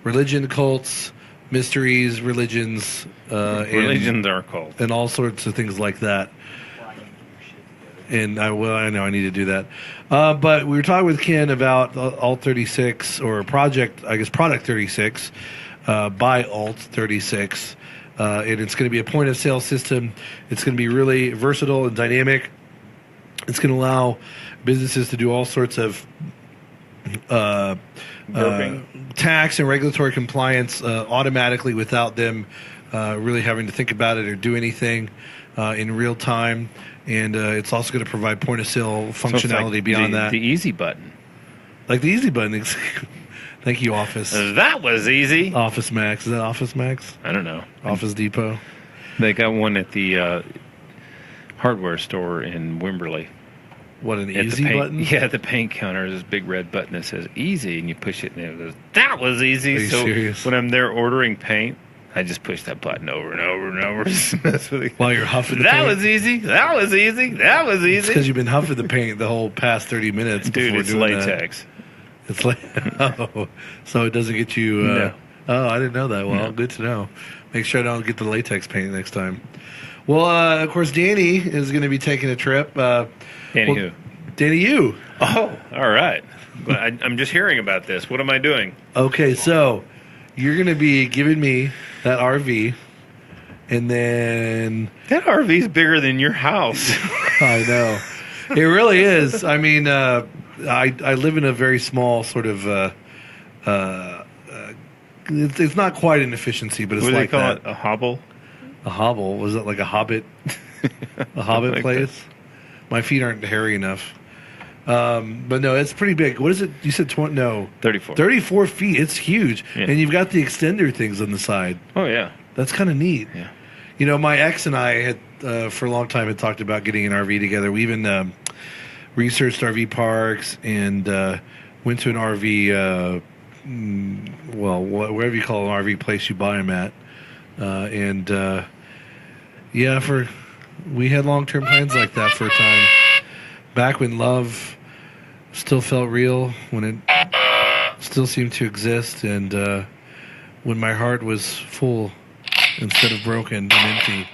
religion, cults, mysteries, religions. Religions are cults. And all sorts of things like that. And I know I need to do that. But we were talking with Ken about Alt36 or Product 36 by Alt36. And it's going to be a point of sale system. It's going to be really versatile and dynamic. It's going to allow businesses to do all sorts of tax and regulatory compliance automatically without them really having to think about it or do anything in real time. And it's also going to provide point of sale functionality beyond that. The easy button. Like the easy button. Thank you, Office. That was easy. Office Max. Is that Office Max? I don't know. Office Depot. They got one at the hardware store in Wimberley. What, an easy button? Yeah, the paint counter is this big red button that says easy, and you push it, and it goes, that was easy. Are you serious? When I'm there ordering paint, I just push that button over and over and over. While you're huffing the paint. paint? That was easy. That was easy. That was easy. It's because you've been huffing the paint the whole past 30 minutes. Dude, it's latex. It's so it doesn't get you. No. Oh, I didn't know that. Well, good to know. Make sure I don't get the latex paint next time. Well, of course, Danny is going to be taking a trip. Danny who? Danny, you. Oh, all right. I'm just hearing about this. What am I doing? Okay, so you're going to be giving me that RV, and then that RV is bigger than your house. I know. It really is. I mean, I live in a very small sort of. It's not quite an efficiency, but it's what do like they call that. It? A hobble. A hobble? Was it like a hobbit? A hobbit like place? That. My feet aren't hairy enough. But no, it's pretty big. What is it? You said 20? No, 34. 34 feet. It's huge, yeah. And you've got the extender things on the side. Oh yeah, that's kind of neat. Yeah, You know, my ex and I had for a long time had talked about getting an RV together. We even researched RV parks and went to an RV, whatever you call an RV place you buy them at. We had long-term plans like that for a time. Back when love still felt real, when it still seemed to exist, and when my heart was full instead of broken and empty.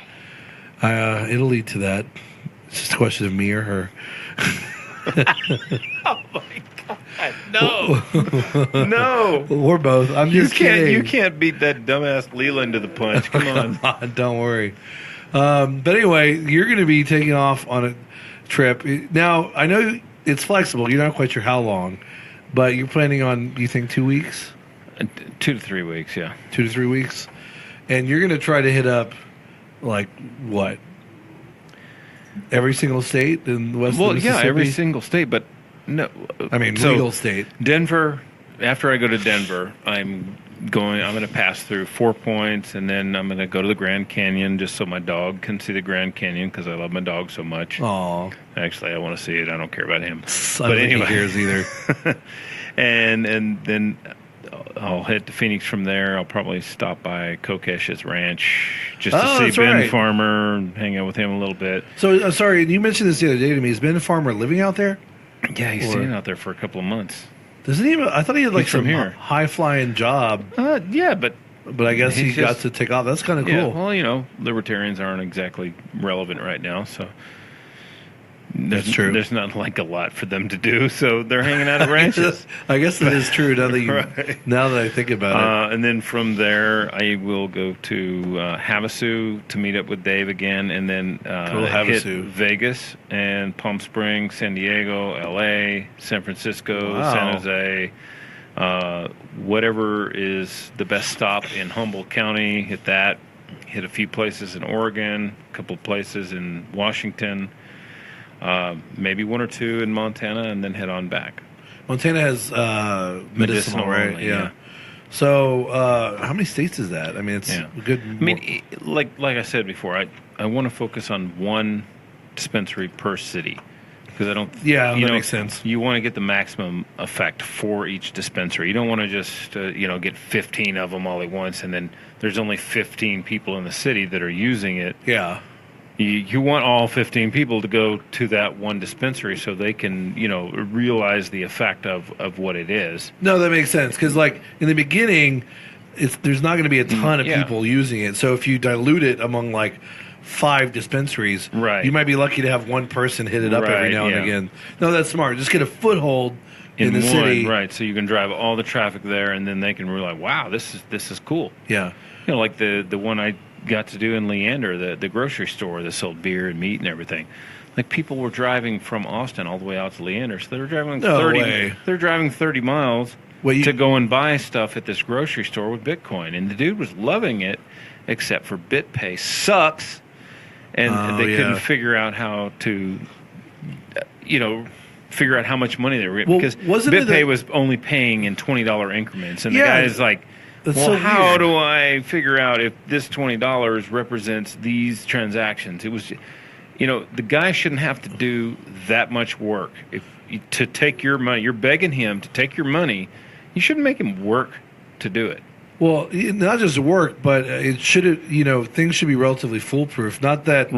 It'll lead to that. It's just a question of me or her. Oh my God! No, no. Or both. I'm just kidding. You can't beat that dumbass Leland to the punch. Come on. Don't worry. But anyway, you're going to be taking off on a trip. Now, I know it's flexible. You're not quite sure how long, but you're planning on, you think, 2 weeks? 2 to 3 weeks, yeah. 2 to 3 weeks. And you're going to try to hit up, like, what? Every single state in the West of Mississippi? Yeah, every single state, but no. I mean, legal state. Denver, after I go to Denver, I'm going to pass through 4 Points, and then I'm going to go to the Grand Canyon just so my dog can see the Grand Canyon because I love my dog so much. Aww. Actually, I want to see it. I don't care about him. I don't think he cares either. and then I'll head to Phoenix from there. I'll probably stop by Kokesh's ranch just to see Ben Farmer and hang out with him a little bit. So, sorry, you mentioned this the other day to me. Is Ben Farmer living out there? Yeah, he's staying out there for a couple of months. Doesn't he? I thought he had like He's some from here. high-flying job. Yeah, but I guess he got to take off. That's kind of cool. Yeah, well, you know, libertarians aren't exactly relevant right now, so that's true. There's not like a lot for them to do, so they're hanging out at ranches. I guess that is true now that I think about it. And then from there, I will go to Havasu to meet up with Dave again, and then hit Vegas and Palm Springs, San Diego, L.A., San Francisco, San Jose, whatever is the best stop in Humboldt County. Hit that. Hit a few places in Oregon, a couple places in Washington. Maybe 1 or 2 in Montana, and then head on back. Montana has medicinal, right? Only, yeah. So, how many states is that? I mean, it's good. I mean, like I said before, I want to focus on one dispensary per city because I don't. Yeah, that makes sense. You want to get the maximum effect for each dispensary. You don't want to just get 15 of them all at once, and then there's only 15 people in the city that are using it. Yeah. You want all 15 people to go to that one dispensary so they can, realize the effect of what it is. No, that makes sense because, like, in the beginning, there's not going to be a ton of people using it. So if you dilute it among, like, 5 dispensaries, you might be lucky to have one person hit it up every now and again. No, that's smart. Just get a foothold in the city. Right, so you can drive all the traffic there, and then they can realize, wow, this is cool. Yeah. Like the one I got to do in Leander, the grocery store that sold beer and meat and everything. Like, people were driving from Austin all the way out to Leander, so they were driving 30 miles to go and buy stuff at this grocery store with Bitcoin. And the dude was loving it, except for BitPay sucks, and they couldn't figure out how to, figure out how much money they were getting, because BitPay was only paying in $20 increments, and the guy is like, how do I figure out if this $20 represents these transactions? It was, the guy shouldn't have to do that much work. To take your money, you're begging him to take your money, you shouldn't make him work to do it. Well, not just work, but it should, things should be relatively foolproof. Not that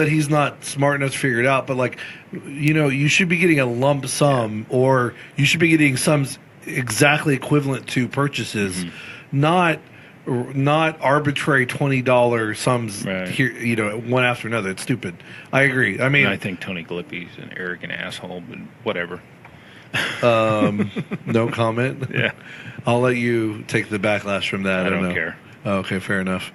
he's not smart enough to figure it out, but like, you should be getting a lump sum, or you should be getting sums exactly equivalent to purchases, not arbitrary $20 sums here, one after another. It's stupid. I agree. I mean, I think Tony Gillespie's an arrogant asshole, but whatever. No comment. Yeah, I'll let you take the backlash from that. I don't know. care. Okay, fair enough.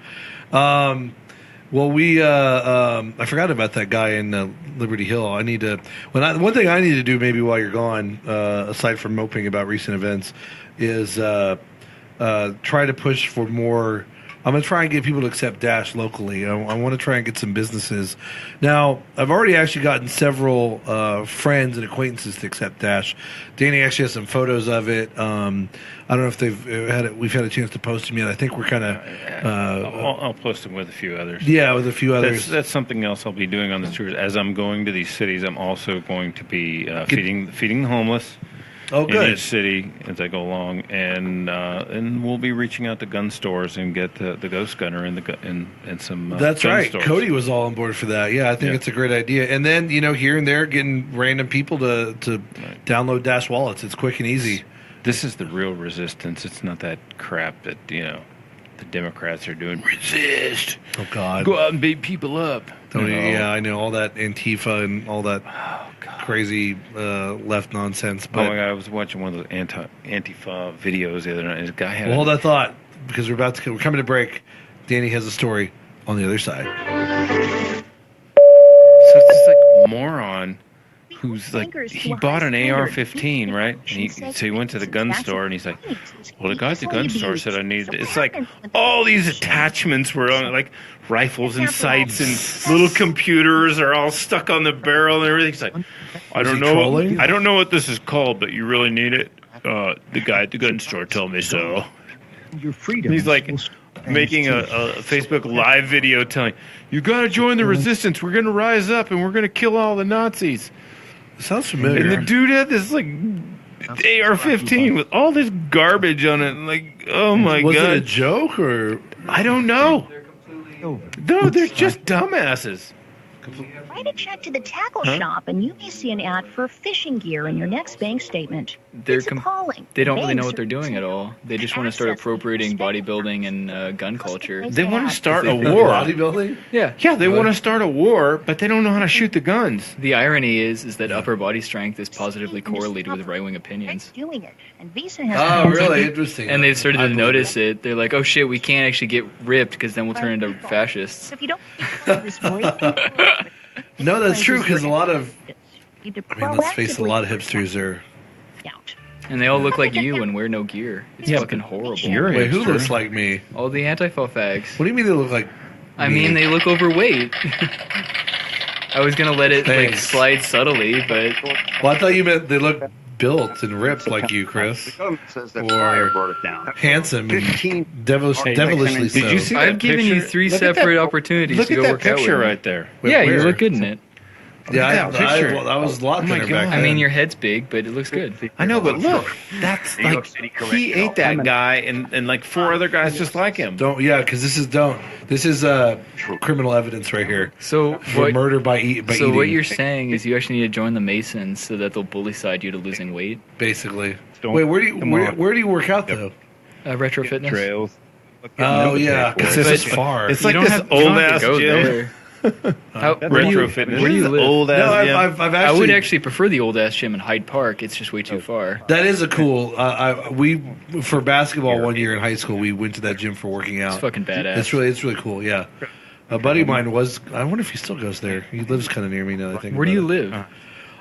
Well, I forgot about that guy in Liberty Hill. I need to. One thing I need to do maybe while you're gone, aside from moping about recent events, is try to push for more I'm going to try and get people to accept Dash locally. I want to try and get some businesses. Now, I've already actually gotten several friends and acquaintances to accept Dash. Danny actually has some photos of it. I don't know if we've had a chance to post them yet. I think we're kind of... I'll post them with a few others. Yeah, with a few others. That's something else I'll be doing on the tours. As I'm going to these cities, I'm also going to be feeding the homeless. Oh, good. In each city as I go along, and we'll be reaching out to gun stores and get the Ghost Gunner and some. That's gun right. stores. Cody was all on board for that. Yeah, I think it's a great idea. And then here and there, getting random people to download Dash wallets. It's quick and easy. This is the real resistance. It's not that crap that the Democrats are doing. Resist. Oh God. Go out and beat people up. Yeah, I know all that Antifa and all that crazy left nonsense. But oh my God, I was watching one of those Antifa videos the other night. This guy had hold that thought because we're coming to break. Danny has a story on the other side. So it's this like moron who's like he bought an AR-15, right? And so he went to the gun store and he's like, well, the guy at the gun store said I needed it. It's like all these attachments were on it, like rifles and sights and little computers are all stuck on the barrel and everything. He's like, I don't know what this is called, but you really need it. The guy at the gun store told me so. Your freedom. He's like making a Facebook live video telling, you got to join the resistance. We're going to rise up and we're going to kill all the Nazis. Sounds familiar. And the dude had this like AR-15 with all this garbage on it. Like, oh my God. Was it a joke or? I don't know. No, they're just dumbasses. Write a check to the tackle shop and you may see an ad for fishing gear in your next bank statement. It's appalling. They don't really know what they're doing at all. They just want to start appropriating bodybuilding and gun culture. They want to start a war. Bodybuilding? Yeah. Yeah, they want to start a war, but they don't know how to shoot the guns. The irony is that upper body strength is positively correlated with right-wing opinions. Doing it. And Visa has really? Interesting. And they've started to notice it. They're like, oh shit, we can't actually get ripped because then we'll turn into fascists. If you don't No, that's true because a lot of, let's face it, a lot of hipsters are. And they all look like you and wear no gear. It's fucking horrible. Wait, who looks like me? All the Antifa fags. What do you mean they look like I mean, they look overweight. I was going to let it like slide subtly, but... Well, I thought you meant they look built and ripped like you, Chris. Or handsome and devilishly so. Did you see that I've given you 3 separate opportunities to go work out with. Look at that picture right there. Yeah, you look good in it. Yeah, I was a lot thinner back then. I mean, your head's big, but it looks good. I know, but look, that's like he ate that guy, and like 4 other guys just like him. Because this is criminal evidence right here. So for murder by eating. So what you're saying is you actually need to join the Masons so that they'll bully side you to losing weight. Basically. Wait, where do you work out though? Retro Fitness. Trails. Oh yeah, because this is far. It's like this old ass gym. Retro Fitness. Where do you live? Old ass gym. I've actually, I would actually prefer the old ass gym in Hyde Park. It's just way too far. That is a cool. We for basketball one year in high school, we went to that gym for working out. It's fucking badass. It's really cool. Yeah, a buddy of mine was. I wonder if he still goes there. He lives kind of near me now. I think. Where do you live?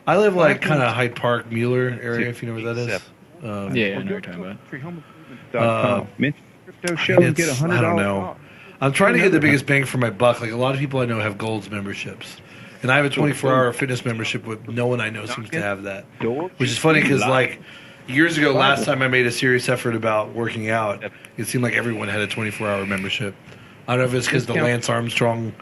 I live like kind of Hyde Park, Mueller area. If you know where that is. Yeah, I know what you're talking about. Crypto show and get $100 I don't know. off. I'm trying to get the biggest bang for my buck. Like a lot of people I know have Gold's memberships, and I have a 24-hour fitness membership. With no one I know seems to have that, which is funny because like years ago, last time I made a serious effort about working out, it seemed like everyone had a 24-hour membership. I don't know if it's because the Lance Armstrong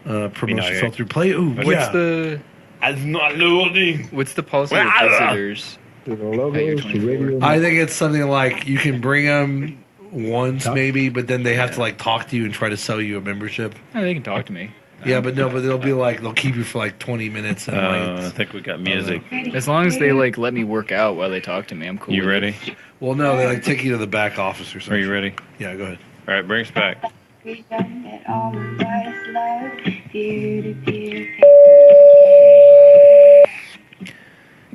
promotion fell through play. Ooh, what's the? I'm not loading. What's the policy of visitors? I think it's something like you can bring them once maybe, but then they have to like talk to you and try to sell you a membership. Oh, they can talk to me. Yeah, but they'll be like they'll keep you for like 20 minutes. And I think we got music. As long as they like let me work out while they talk to me, I'm cool. You ready? Well, no, they like take you to the back office or something. Are you ready? Yeah, go ahead. All right, bring us back.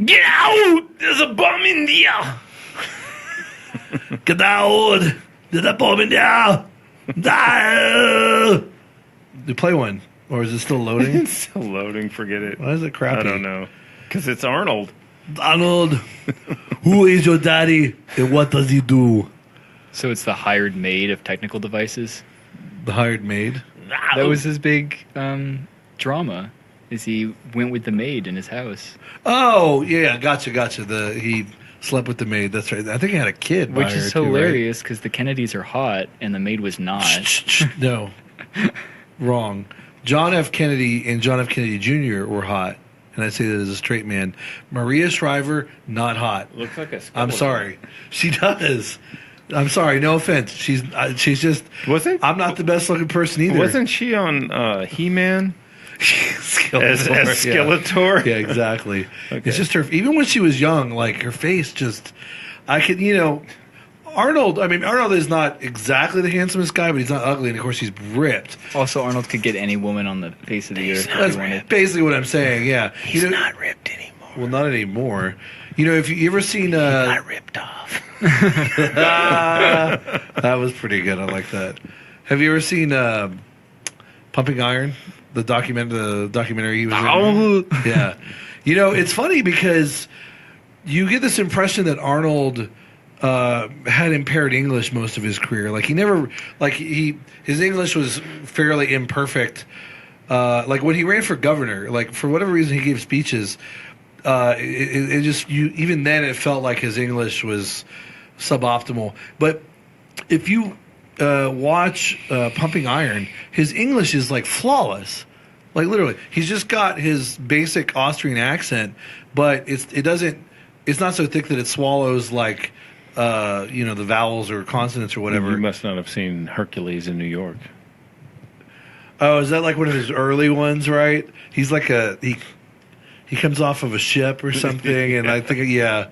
Get out! There's a bomb in there! Get out! There's a bomb in there! Do play one. Or is it still loading? It's still loading, forget it. Why is it crappy? I don't know. Because it's Arnold. Arnold! Who is your daddy and what does he do? So it's the hired maid of technical devices? The hired maid. That was his big drama. Is he went with the maid in his house. Oh yeah, gotcha. He slept with the maid. That's right. I think he had a kid, Which is hilarious because the Kennedys are hot and the maid was not. No, wrong. John F. Kennedy and John F. Kennedy Jr. were hot, and I say that as a straight man. Maria Shriver, not hot. Looks like a skeleton. I'm sorry. She does. I'm sorry. No offense. She's just. Wasn't? I'm not the best looking person either. Wasn't she on He-Man? as Skeletor? Yeah, exactly. Okay. It's just her. Even when she was young, like her face just. I could, Arnold. I mean, Arnold is not exactly the handsomest guy, but he's not ugly, and of course he's ripped. Also, Arnold could get any woman on the face of the earth. That's basically what I'm saying. Yeah, he's not ripped anymore. Well, not anymore. If you ever seen, not ripped off. That was pretty good. I like that. Have you ever seen Pumping Iron? The documentary he was in? Yeah. It's funny because you get this impression that Arnold had impaired English most of his career. Like he never, his English was fairly imperfect. Like when he ran for governor, like for whatever reason he gave speeches, even then it felt like his English was suboptimal. But if you watch Pumping Iron, his English is like flawless. Like literally, he's just got his basic Austrian accent, but it's not so thick that it swallows like the vowels or consonants or whatever. You must not have seen Hercules in New York. Oh, is that like one of his early ones? Right? He's like he comes off of a ship or something, and I think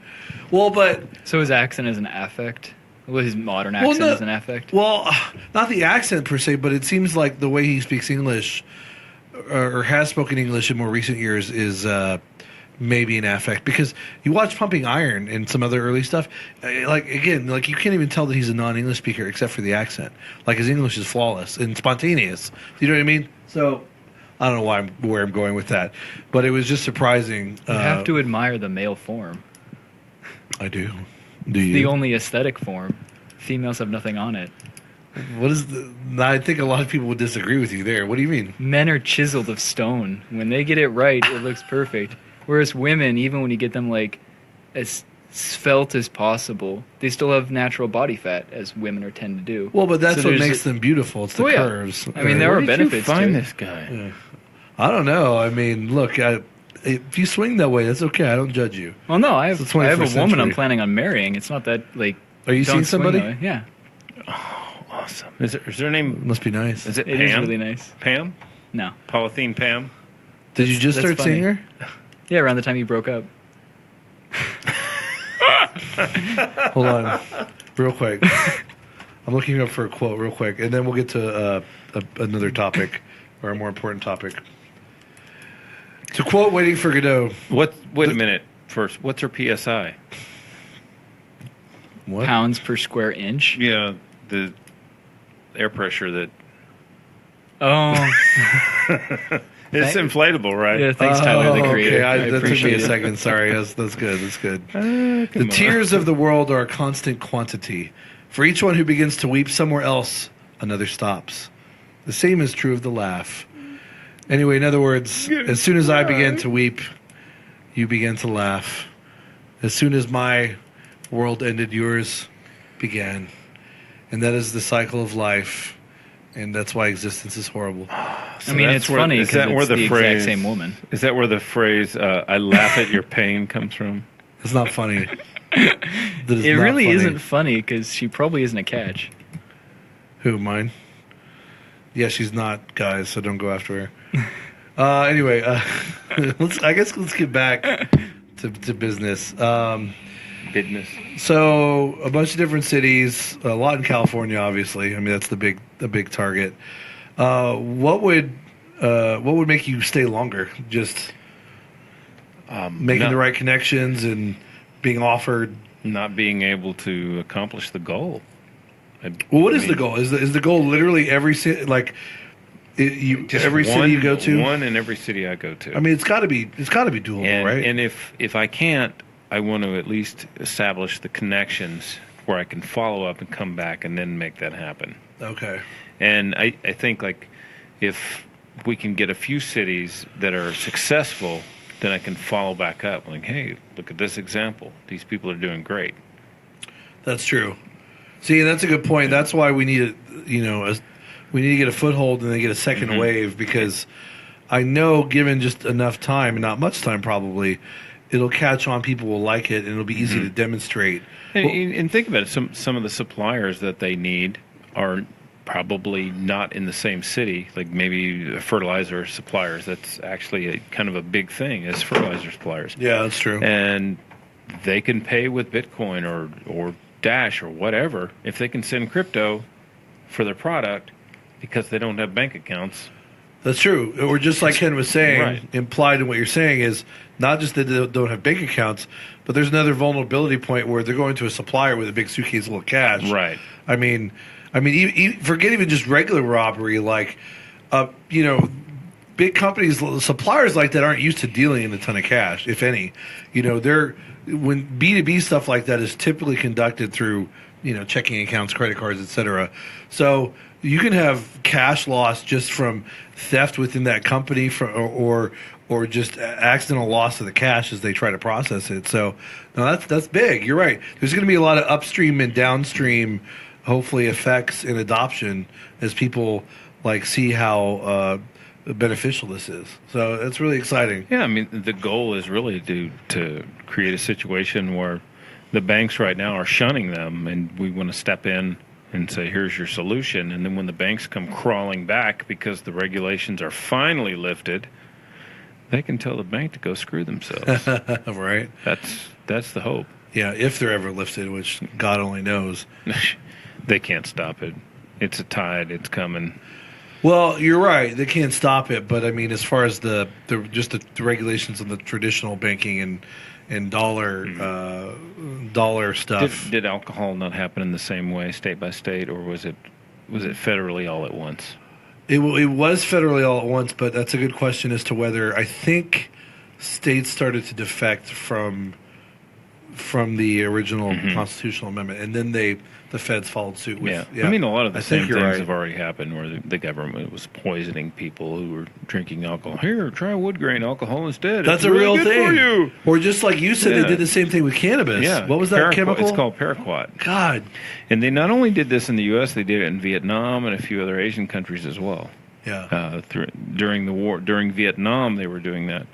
Well, but so his accent is an affect. Well, his modern accent is an affect. Well, not the accent per se, but it seems like the way he speaks English or has spoken English in more recent years is maybe an affect. Because you watch Pumping Iron and some other early stuff, like you can't even tell that he's a non-English speaker except for the accent. Like his English is flawless and spontaneous. Do you know what I mean? So I don't know where I'm going with that, but it was just surprising. You have to admire the male form. I do. Do you? The only aesthetic form. Females have nothing on it. What is I think a lot of people would disagree with you there. What do you mean? Men are chiseled of stone. When they get it right, it looks perfect. Whereas women, even when you get them like as svelte as possible, they still have natural body fat, as women tend to do. Well, but that's what makes them beautiful. It's the curves. I mean, there are benefits. Where did you find to this guy? Yeah. I don't know. I mean, look, if you swing that way, that's okay. I don't judge you. Well, no, I have a woman century. I'm planning on marrying. It's not that like. Are you seeing somebody? Yeah. Oh, awesome. Is her name? Must be nice. Is it It Pam? is really nice. Pam? No. Polythene Pam? Did you just start funny. seeing her? Yeah, around the time you broke up. Hold on, real quick. I'm looking up for a quote real quick, and then we'll get to another topic, or a more important topic. To quote Waiting for Godot. Wait a minute. First, what's her PSI? What? Pounds per square inch? Yeah, the air pressure that... Oh. It's inflatable, right? Yeah, thanks, Tyler, the creator. Okay, that took me appreciate a it. second. Sorry, that's good. That's good. The tears of the world are a constant quantity. For each one who begins to weep somewhere else, another stops. The same is true of the laugh. Anyway, in other words, as soon as I began to weep, you began to laugh. As soon as my world ended, yours began. And that is the cycle of life. And that's why existence is horrible. So I mean, it's funny because it's the exact same woman. Is that where the phrase "I laugh at your pain" comes from? It's not funny. It really isn't funny because she probably isn't a catch. Who, mine? Yeah, she's not, guys, so don't go after her. Anyway, let's get back to business. Business. So a bunch of different cities, a lot in California, obviously. I mean, that's the big target. What would make you stay longer? Just making the right connections and being offered. Not being able to accomplish the goal. What is the goal? Is the goal literally every city? Like every city you go to? One in every city I go to. I mean, it's got to be doable, right? And if I can't, I want to at least establish the connections where I can follow up and come back and then make that happen. Okay. And I think like if we can get a few cities that are successful, then I can follow back up. Like, hey, look at this example. These people are doing great. That's true. See, that's a good point. That's why we need we need to get a foothold and then get a second wave, because I know given just enough time, and not much time probably, it'll catch on. People will like it, and it'll be easy to demonstrate. And think about it. Some of the suppliers that they need are probably not in the same city. Like maybe fertilizer suppliers. That's actually kind of a big thing as fertilizer suppliers. Yeah, that's true. And they can pay with Bitcoin or Dash or whatever if they can send crypto for their product because they don't have bank accounts. That's true. Or just like Ken was saying, Right. implied in what you're saying is not just that they don't have bank accounts, but there's another vulnerability point where they're going to a supplier with a big suitcase full of cash. Right. I mean, forget even just regular robbery. Like, big companies, suppliers like that aren't used to dealing in a ton of cash, if any. When B2B stuff like that is typically conducted through, checking accounts, credit cards, etc. So you can have cash loss just from theft within that company, or just accidental loss of the cash as they try to process it. So no, that's big. You're right. There's going to be a lot of upstream and downstream, hopefully, effects in adoption as people see how beneficial this is. So that's really exciting. Yeah, I mean, the goal is really to create a situation where the banks right now are shunning them, and we want to step in and say, here's your solution. And then when the banks come crawling back because the regulations are finally lifted, they can tell the bank to go screw themselves. Right. That's the hope. Yeah, if they're ever lifted, which God only knows. They can't stop it. It's a tide. It's coming. Well, you're right. They can't stop it, but I mean, as far as the regulations on the traditional banking and dollar stuff. Did alcohol not happen in the same way, state by state, or was it federally all at once? It was federally all at once, but that's a good question as to whether I think states started to defect from the original constitutional amendment, and then the feds followed suit with. Yeah. I mean, a lot of the same things have already happened where the government was poisoning people who were drinking alcohol. Here, try wood grain alcohol instead. That's it's a really real good thing. for you. Or just like you said, they did the same thing with cannabis. Yeah. What was that chemical? It's called paraquat. God. And they not only did this in the U.S., they did it in Vietnam and a few other Asian countries as well. Yeah. During the war, during Vietnam, they were doing that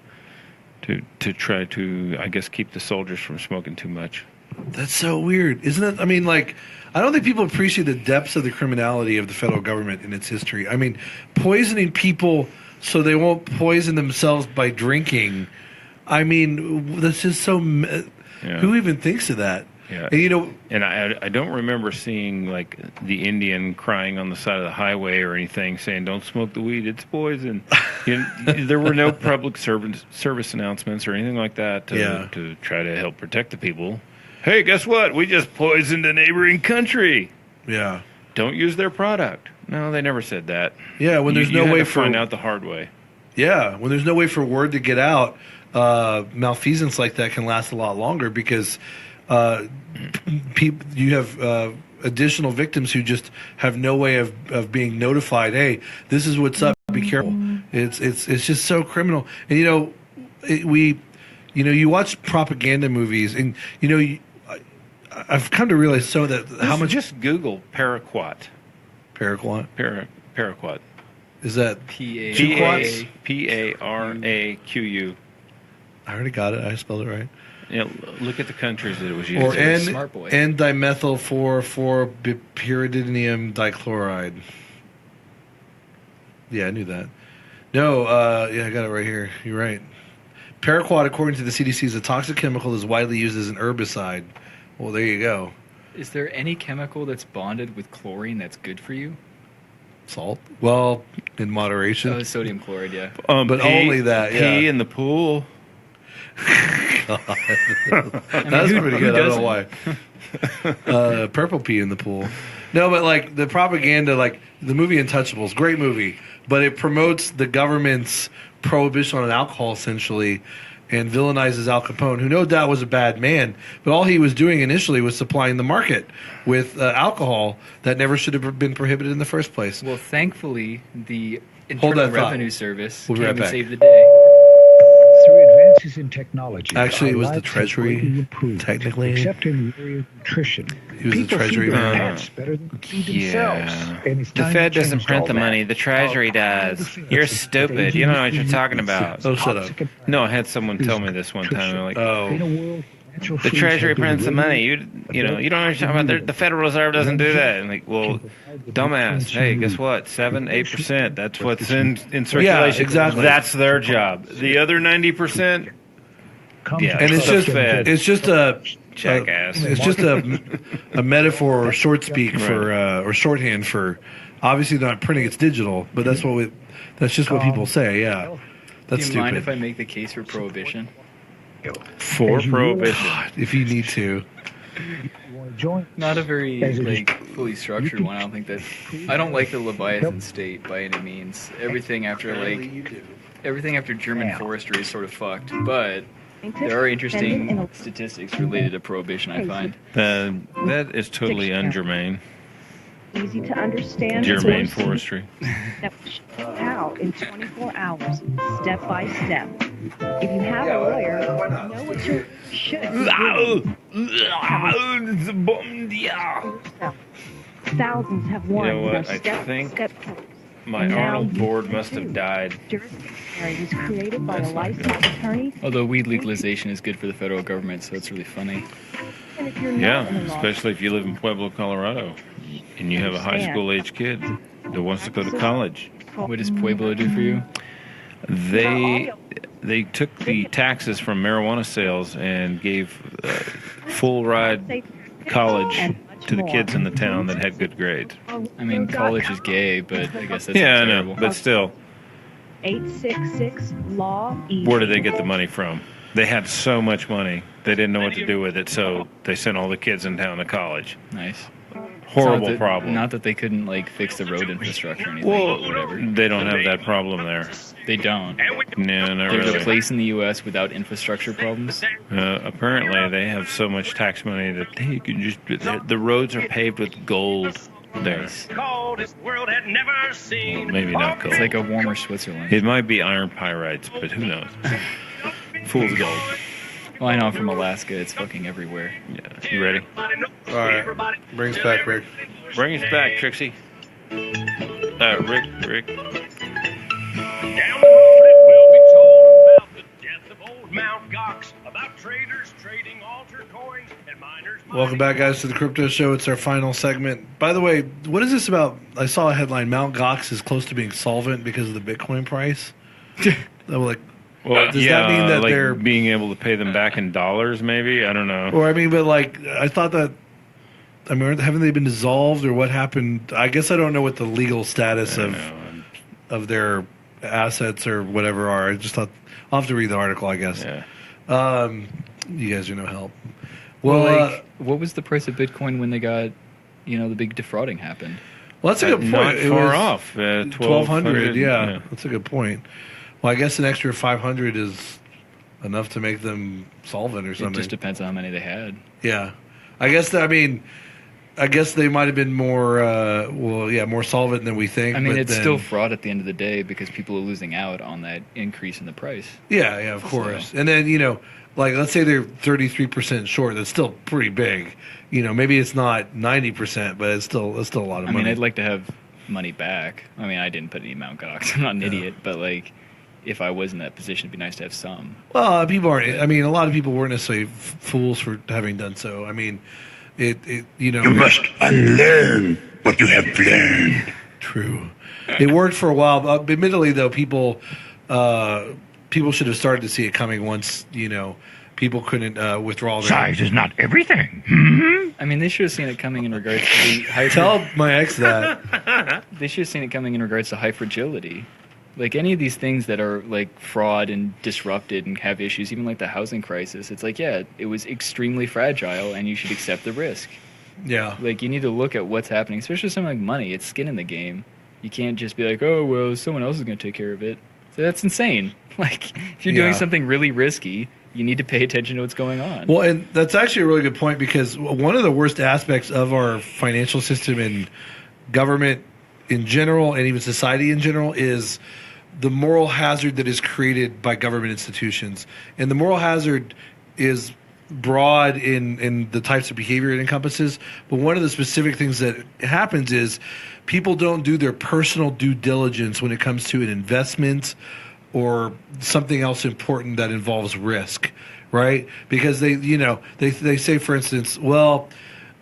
to try to, I guess, keep the soldiers from smoking too much. That's so weird, isn't it? I mean, I don't think people appreciate the depths of the criminality of the federal government in its history. I mean, poisoning people so they won't poison themselves by drinking. I mean, that's just so... Who even thinks of that? Yeah. And, and I don't remember seeing, the Indian crying on the side of the highway or anything saying, don't smoke the weed, it's poison. There were no public service announcements or anything like that to try to help protect the people. Hey, guess what? We just poisoned a neighboring country. Yeah. Don't use their product. No, they never said that. Yeah, when there's no way to find out the hard way. Yeah, when there's no way for word to get out, malfeasance like that can last a lot longer because you have additional victims who just have no way of being notified. Hey, this is what's up. Be careful. It's just so criminal. And you watch propaganda movies, and I've come to realize how much. Just Google paraquat. Paraquat. Paraquat. Is that Paraquat? P-A-R-A-Q-U. I already got it. I spelled it right. Yeah, look at the countries that it was used. Or N-dimethyl 4,4-pyridinium dichloride. Yeah, I knew that. No, I got it right here. You're right. Paraquat, according to the CDC, is a toxic chemical that is widely used as an herbicide. Well, there you go. Is there any chemical that's bonded with chlorine that's good for you? Salt? Well, in moderation. Oh, sodium chloride, yeah. But only that, Pee in the pool. God. That's pretty good. I don't know why. Purple pee in the pool. No, but the propaganda, the movie Untouchables, great movie, but it promotes the government's prohibition on alcohol essentially, and villainizes Al Capone, who no doubt was a bad man, but all he was doing initially was supplying the market with alcohol that never should have been prohibited in the first place. Well, thankfully, the Hold Internal that thought. Revenue Service We'll be came right and back. saved the day. Through advances in technology, Actually, it our was the lives have Treasury, greatly improved, technically. except in the area of nutrition. He was the People Treasury feed their man. pets better than they feed themselves. And it's The time Fed to doesn't change print all the that. money. The Treasury does. You're stupid. You don't know what you're talking about. Oh, shut up. No, I had someone tell me this one time. Like, In a world natural The foods Treasury have been prints the money. regulated, You know, you don't know what you're talking about. The Federal Reserve doesn't do that. And like, well, dumbass. Hey, guess what? 7-8%. That's what's in circulation. Yeah, exactly. That's their job. The other 90%. Yeah, And it's the just Fed. jackass. It's just a metaphor or short speak for or shorthand for. Obviously, they're not printing; it's digital. But that's that's just what people say. Yeah, that's Do you mind stupid. if I make the case for prohibition? For prohibition, God, if you need to. Not a very fully structured one. I don't think that. I don't like the Leviathan state by any means. Everything after German forestry is sort of fucked. But there are interesting statistics related to prohibition. I find that is totally ungermane. Easy to understand. Germane forestry. That will show you how in 24 hours, step by step. If you have a lawyer, know what you should be doing. Thousands have won You know what? their I think step. my Arnold board must have died. Dispensary was created by a licensed attorney. although weed legalization is good for the federal government, so it's really funny. And if you're not Yeah, in the law, especially if you live in Pueblo, Colorado, and you have a high school age kid that wants to go to college. What does Pueblo do for you? They took the taxes from marijuana sales and gave full ride college to the kids in the town that had good grades. I mean, college is gay, but I guess that's Yeah, I terrible. know, but still, 866-LAW. where did they get the money from? They had so much money, they didn't know what to do with it, so they sent all the kids in town to college. Nice. Horrible Not that- problem. Not that they couldn't fix the road infrastructure or anything. Well, whatever. they don't have that problem there. They don't. No, not There's really. a place in the U.S. without infrastructure problems. Apparently, they have so much tax money that they can just the roads are paved with gold there. World had never seen. Well, maybe not gold. It's like a warmer Switzerland. It might be iron pyrites, but who knows? Fool's gold. Well, I know I'm from Alaska. It's fucking everywhere. Yeah. You ready? All right. Bring us back, Rick. Bring us back, Trixie. Rick. Down the road it will be told about the death of old Mount Gox, about traders trading altar coins and miners. Welcome back, guys, to the Crypto Show. It's our final segment. By the way, what is this about? I saw a headline: Mount Gox is close to being solvent because of the Bitcoin price. I'm like, Well, does that mean that like they're? being able to pay them back in dollars? Maybe I don't know. Or I mean, but like, I thought that. I mean, haven't they been dissolved or what happened? I guess I don't know what the legal status of their assets or whatever are. I just thought I'll have to read the article, I guess. Yeah. You guys are no help. Well, what was the price of Bitcoin when they got, the big defrauding happened? Well, that's a good point. Not It far was off. 1,200. Yeah, that's a good point. Well, I guess an extra 500 is enough to make them solvent or something. It just depends on how many they had. Yeah, I guess they might have been more, more solvent than we think. I mean, but it's then, still fraud at the end of the day because people are losing out on that increase in the price. Yeah, of course. And then, like, let's say they're 33% short. That's still pretty big. Maybe it's not 90%, but it's still a lot of money. I mean, I'd like to have money back. I mean, I didn't put any Mt. Gox. I'm not an idiot, but like, if I was in that position, it'd be nice to have some. Well, people aren't. I mean, a lot of people weren't necessarily fools for having done so. I mean, you must unlearn what you have learned. True. It worked for a while. Admittedly, though, people should have started to see it coming once, people couldn't withdraw their... Size is not everything. I mean, they should have seen it coming in regards to the high... Tell my ex that. They should have seen it coming in regards to high fragility. Like, any of these things that are, like, fraud and disrupted and have issues, even like the housing crisis, it's like, yeah, it was extremely fragile and you should accept the risk. Yeah. Like, you need to look at what's happening, especially something like money. It's skin in the game. You can't just be like, oh, well, someone else is going to take care of it. So that's insane. Like, if you're doing something really risky, you need to pay attention to what's going on. Well, and that's actually a really good point, because one of the worst aspects of our financial system and government in general, and even society in general, is the moral hazard that is created by government institutions. And the moral hazard is broad in the types of behavior it encompasses, but one of the specific things that happens is people don't do their personal due diligence when it comes to an investment or something else important that involves risk, right? Because they say, for instance, well,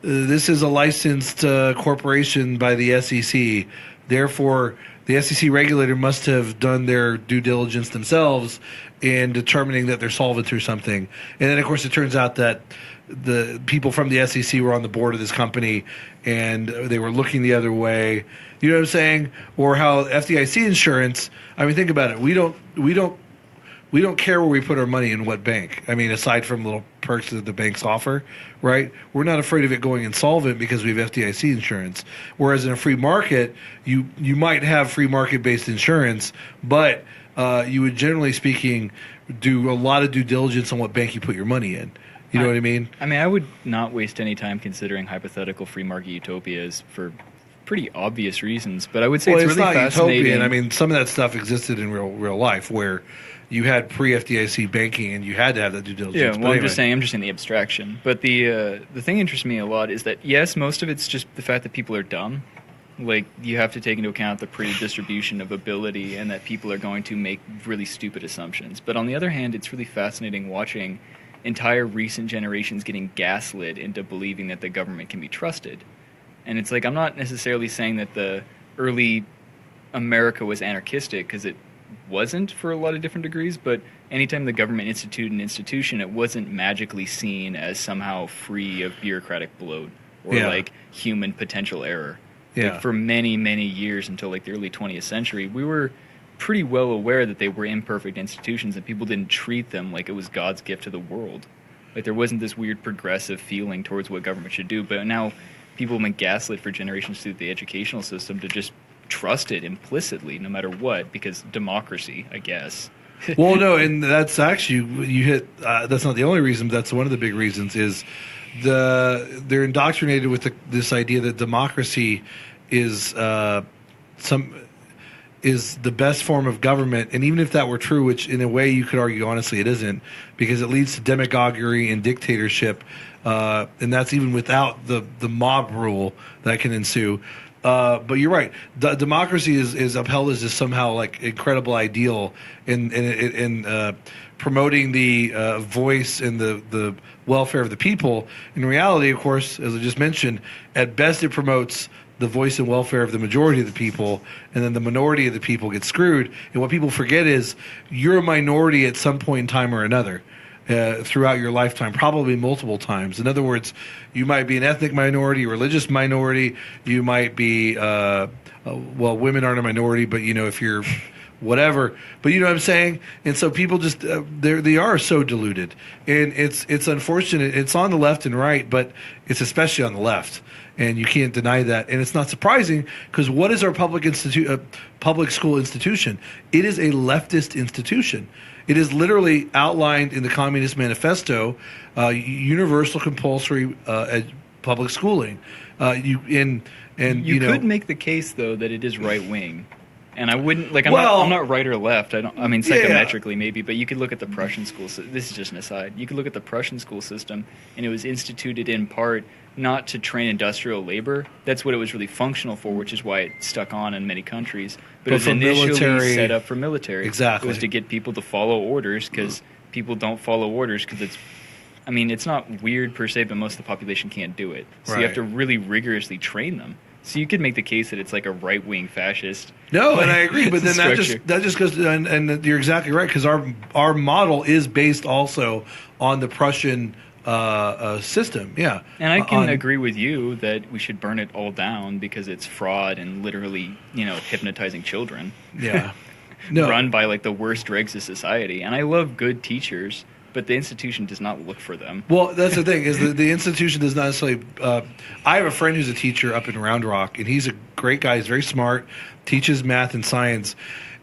this is a licensed corporation by the SEC, therefore the SEC regulator must have done their due diligence themselves in determining that they're solvent or something. And then, of course, it turns out that the people from the SEC were on the board of this company and they were looking the other way. You know what I'm saying? Or how FDIC insurance, I mean, think about it. We don't care where we put our money in what bank. I mean, aside from little perks that the banks offer, right? We're not afraid of it going insolvent because we have FDIC insurance. Whereas in a free market, you might have free market-based insurance, but you would, generally speaking, do a lot of due diligence on what bank you put your money in. You know what I mean? I mean, I would not waste any time considering hypothetical free market utopias for pretty obvious reasons, but I would say it's really not fascinating. Utopian. I mean, some of that stuff existed in real life where you had pre-FDIC banking and you had to have that due diligence. Yeah, well, I'm just saying the abstraction. But the thing interests me a lot is that, yes, most of it's just the fact that people are dumb. Like, you have to take into account the pre-distribution of ability and that people are going to make really stupid assumptions. But on the other hand, it's really fascinating watching entire recent generations getting gaslit into believing that the government can be trusted. And it's like, I'm not necessarily saying that the early America was anarchistic, because it wasn't for a lot of different degrees, but anytime the government instituted an institution, it wasn't magically seen as somehow free of bureaucratic bloat or like human potential error. Yeah. Like, for many, many years until like the early 20th century, we were pretty well aware that they were imperfect institutions and people didn't treat them like it was God's gift to the world. Like, there wasn't this weird progressive feeling towards what government should do, but now people have been gaslit for generations through the educational system to just trust it implicitly no matter what, because democracy, I guess. Well, no, and that's actually, you hit, that's not the only reason, but that's one of the big reasons is they're indoctrinated with this idea that democracy is the best form of government. And even if that were true, which in a way you could argue honestly it isn't, because it leads to demagoguery and dictatorship, and that's even without the mob rule that can ensue. But you're right. Democracy is upheld as just somehow like incredible ideal in promoting the voice and the welfare of the people. In reality, of course, as I just mentioned, at best it promotes the voice and welfare of the majority of the people, and then the minority of the people get screwed. And what people forget is you're a minority at some point in time or another. Throughout your lifetime, probably multiple times. In other words, you might be an ethnic minority, religious minority. You might be, well, women aren't a minority, but if you're whatever. But you know what I'm saying? And so people just they are so diluted, and it's unfortunate. It's on the left and right, but it's especially on the left, and you can't deny that. And it's not surprising, because what is our public school institution? It is a leftist institution. It is literally outlined in the Communist Manifesto, universal compulsory public schooling. You could make the case though that it is right wing, and I wouldn't like. I'm not right or left. I mean psychometrically maybe, but you could look at the Prussian school. This is just an aside. You could look at the Prussian school system, and it was instituted in part not to train industrial labor. That's what it was really functional for, which is why it stuck on in many countries. But it was initially set up for military. Exactly. It was to get people to follow orders, because people don't follow orders because it's not weird per se, but most of the population can't do it. So you have to really rigorously train them. So you could make the case that it's like a right-wing fascist. No, and I agree, but then that just goes to, and you're exactly right, because our model is based also on the Prussian system, yeah. And I can agree with you that we should burn it all down because it's fraud and literally, hypnotizing children. Yeah. No. Run by like the worst dregs of society. And I love good teachers, but the institution does not look for them. Well, that's the thing, is the institution does not necessarily... I have a friend who's a teacher up in Round Rock, and he's a great guy. He's very smart, teaches math and science.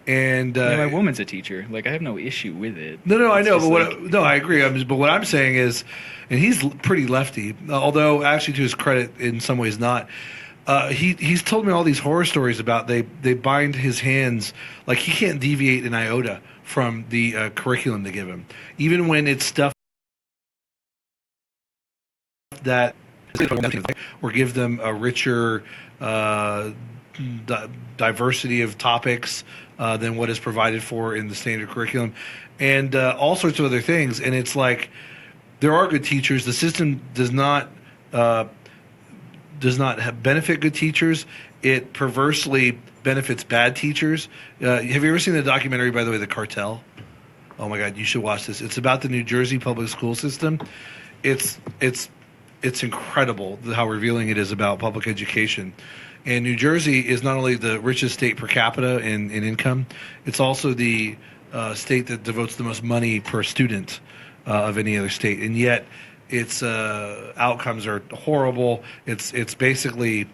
And my woman's a teacher. Like, I have no issue with it. No, I know, just but I agree. But what I'm saying is, and he's pretty lefty, although actually to his credit, in some ways not. He's told me all these horror stories about they bind his hands, like he can't deviate an iota from the curriculum they give him, even when it's stuff that or give them a richer diversity of topics than what is provided for in the standard curriculum, and all sorts of other things. And it's like there are good teachers. The system does not benefit good teachers. It perversely benefits bad teachers. Have you ever seen the documentary, by the way, The Cartel? Oh my God, you should watch this. It's about the New Jersey public school system. It's incredible how revealing it is about public education. And New Jersey is not only the richest state per capita in income, it's also the state that devotes the most money per student of any other state. And yet its outcomes are horrible. It's basically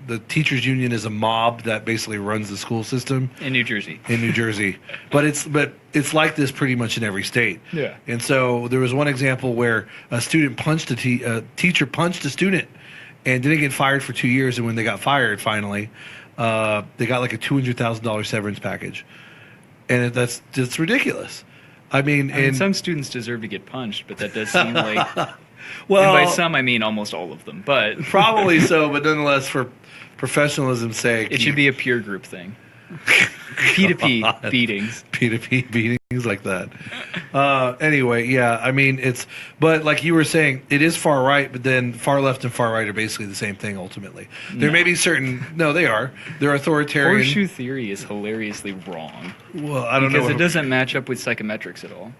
the teachers union is a mob that basically runs the school system in New Jersey. But it's like this pretty much in every state. Yeah. And so there was one example where a student punched a teacher punched a student and didn't get fired for 2 years. And when they got fired, finally, they got like a $200,000 severance package, and that's ridiculous. I mean, some students deserve to get punched, but that does seem like. Well, and by some, I mean almost all of them, but probably so. But nonetheless, for professionalism's sake, it should be a peer group thing. P2P beatings. P2P beatings like that. Anyway, yeah, I mean, but like you were saying, it is far right, but then far left and far right are basically the same thing ultimately. There may be they are. They're authoritarian. Horseshoe theory is hilariously wrong. Well, I don't know. Because it doesn't match up with psychometrics at all.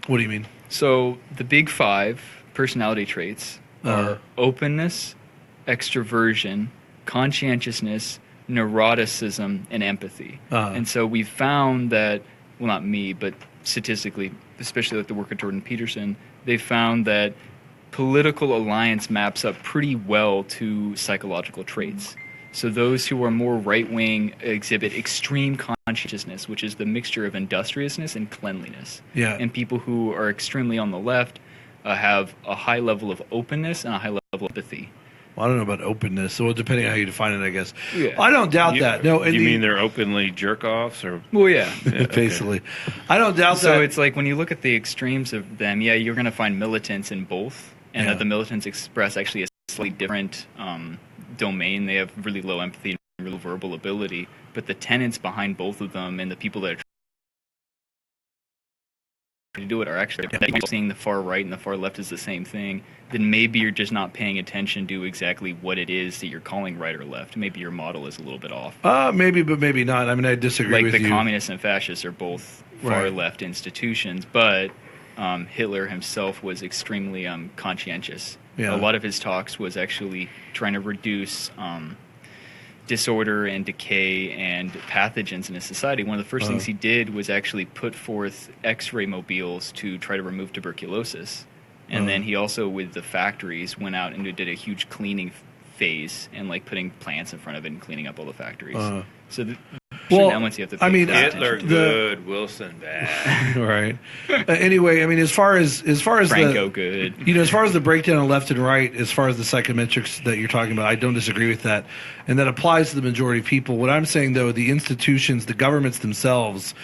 What do you mean? So the big 5 personality traits are openness, extroversion, conscientiousness, neuroticism, and empathy. And so we've found that, well, not me, but statistically, especially with the work of Jordan Peterson, they found that political alliance maps up pretty well to psychological traits. So those who are more right-wing exhibit extreme conscientiousness, which is the mixture of industriousness and cleanliness. Yeah. And people who are extremely on the left have a high level of openness and a high level of empathy. Well, I don't know about openness, so depending on how you define it, I guess. Yeah. I don't doubt that. No, you mean they're openly jerk-offs? Or? Well, yeah. Basically. I don't doubt that. So it's like when you look at the extremes of them, yeah, you're going to find militants in both, and that the militants express actually a slightly different domain. They have really low empathy and real verbal ability, but the tenets behind both of them and the people that are to do it are actually seeing the far right and the far left is the same thing, then maybe you're just not paying attention to exactly what it is that you're calling right or left. Maybe your model is a little bit off. Maybe, but maybe not. I mean, I disagree with you. Like the communists and fascists are both far left institutions, but Hitler himself was extremely conscientious. Yeah. A lot of his talks was actually trying to reduce disorder and decay and pathogens in a society. One of the first things he did was actually put forth X-ray mobiles to try to remove tuberculosis. And then he also, with the factories, went out and did a huge cleaning phase and like putting plants in front of it and cleaning up all the factories. So that ones you have to pay Hitler good, Wilson bad. Right. Anyway, I mean, as far as Franco good. As far as the breakdown of left and right, as far as the psychometrics that you're talking about, I don't disagree with that, and that applies to the majority of people. What I'm saying, though, the institutions, the governments themselves,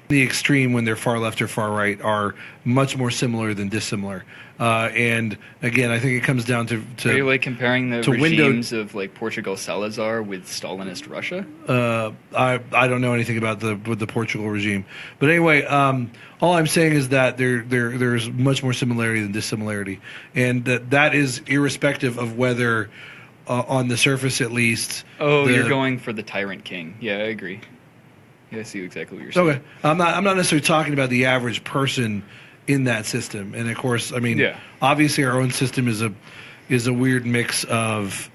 the extreme when they're far left or far right, are much more similar than dissimilar. And again, I think it comes down to are you like comparing the regimes of like Portugal Salazar with Stalinist Russia? I don't know anything about the Portugal regime, but anyway, all I'm saying is that there's much more similarity than dissimilarity, and that is irrespective of whether on the surface at least. You're going for the tyrant king. Yeah, I agree. Yeah, I see exactly what you're saying. Okay, I'm not necessarily talking about the average person in that system, and of course, I mean, obviously, our own system is a weird mix of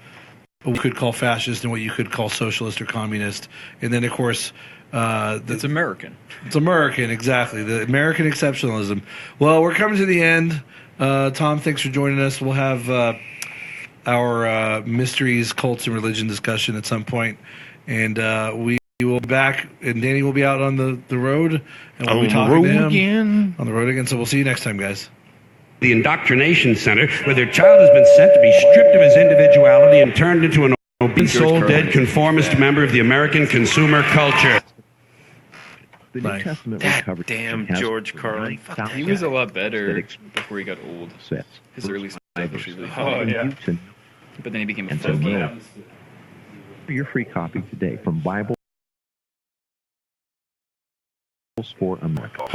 what we could call fascist and what you could call socialist or communist, and then of course, it's American. It's American, exactly. The American exceptionalism. Well, we're coming to the end. Tom, thanks for joining us. We'll have our mysteries, cults, and religion discussion at some point, and we. will be back, and Danny will be out on the road, and we'll be On the talking road to him again. on the road again. So we'll see you next time, guys. The indoctrination center, where their child has been sent to be stripped of his individuality and turned into an obese, soul-dead, conformist member of the American consumer culture. The New Testament God damn George Carlin. He was a lot better before he got old. His early stuff was really fun. But then he became a And so folky. your free copy today from Bible for America.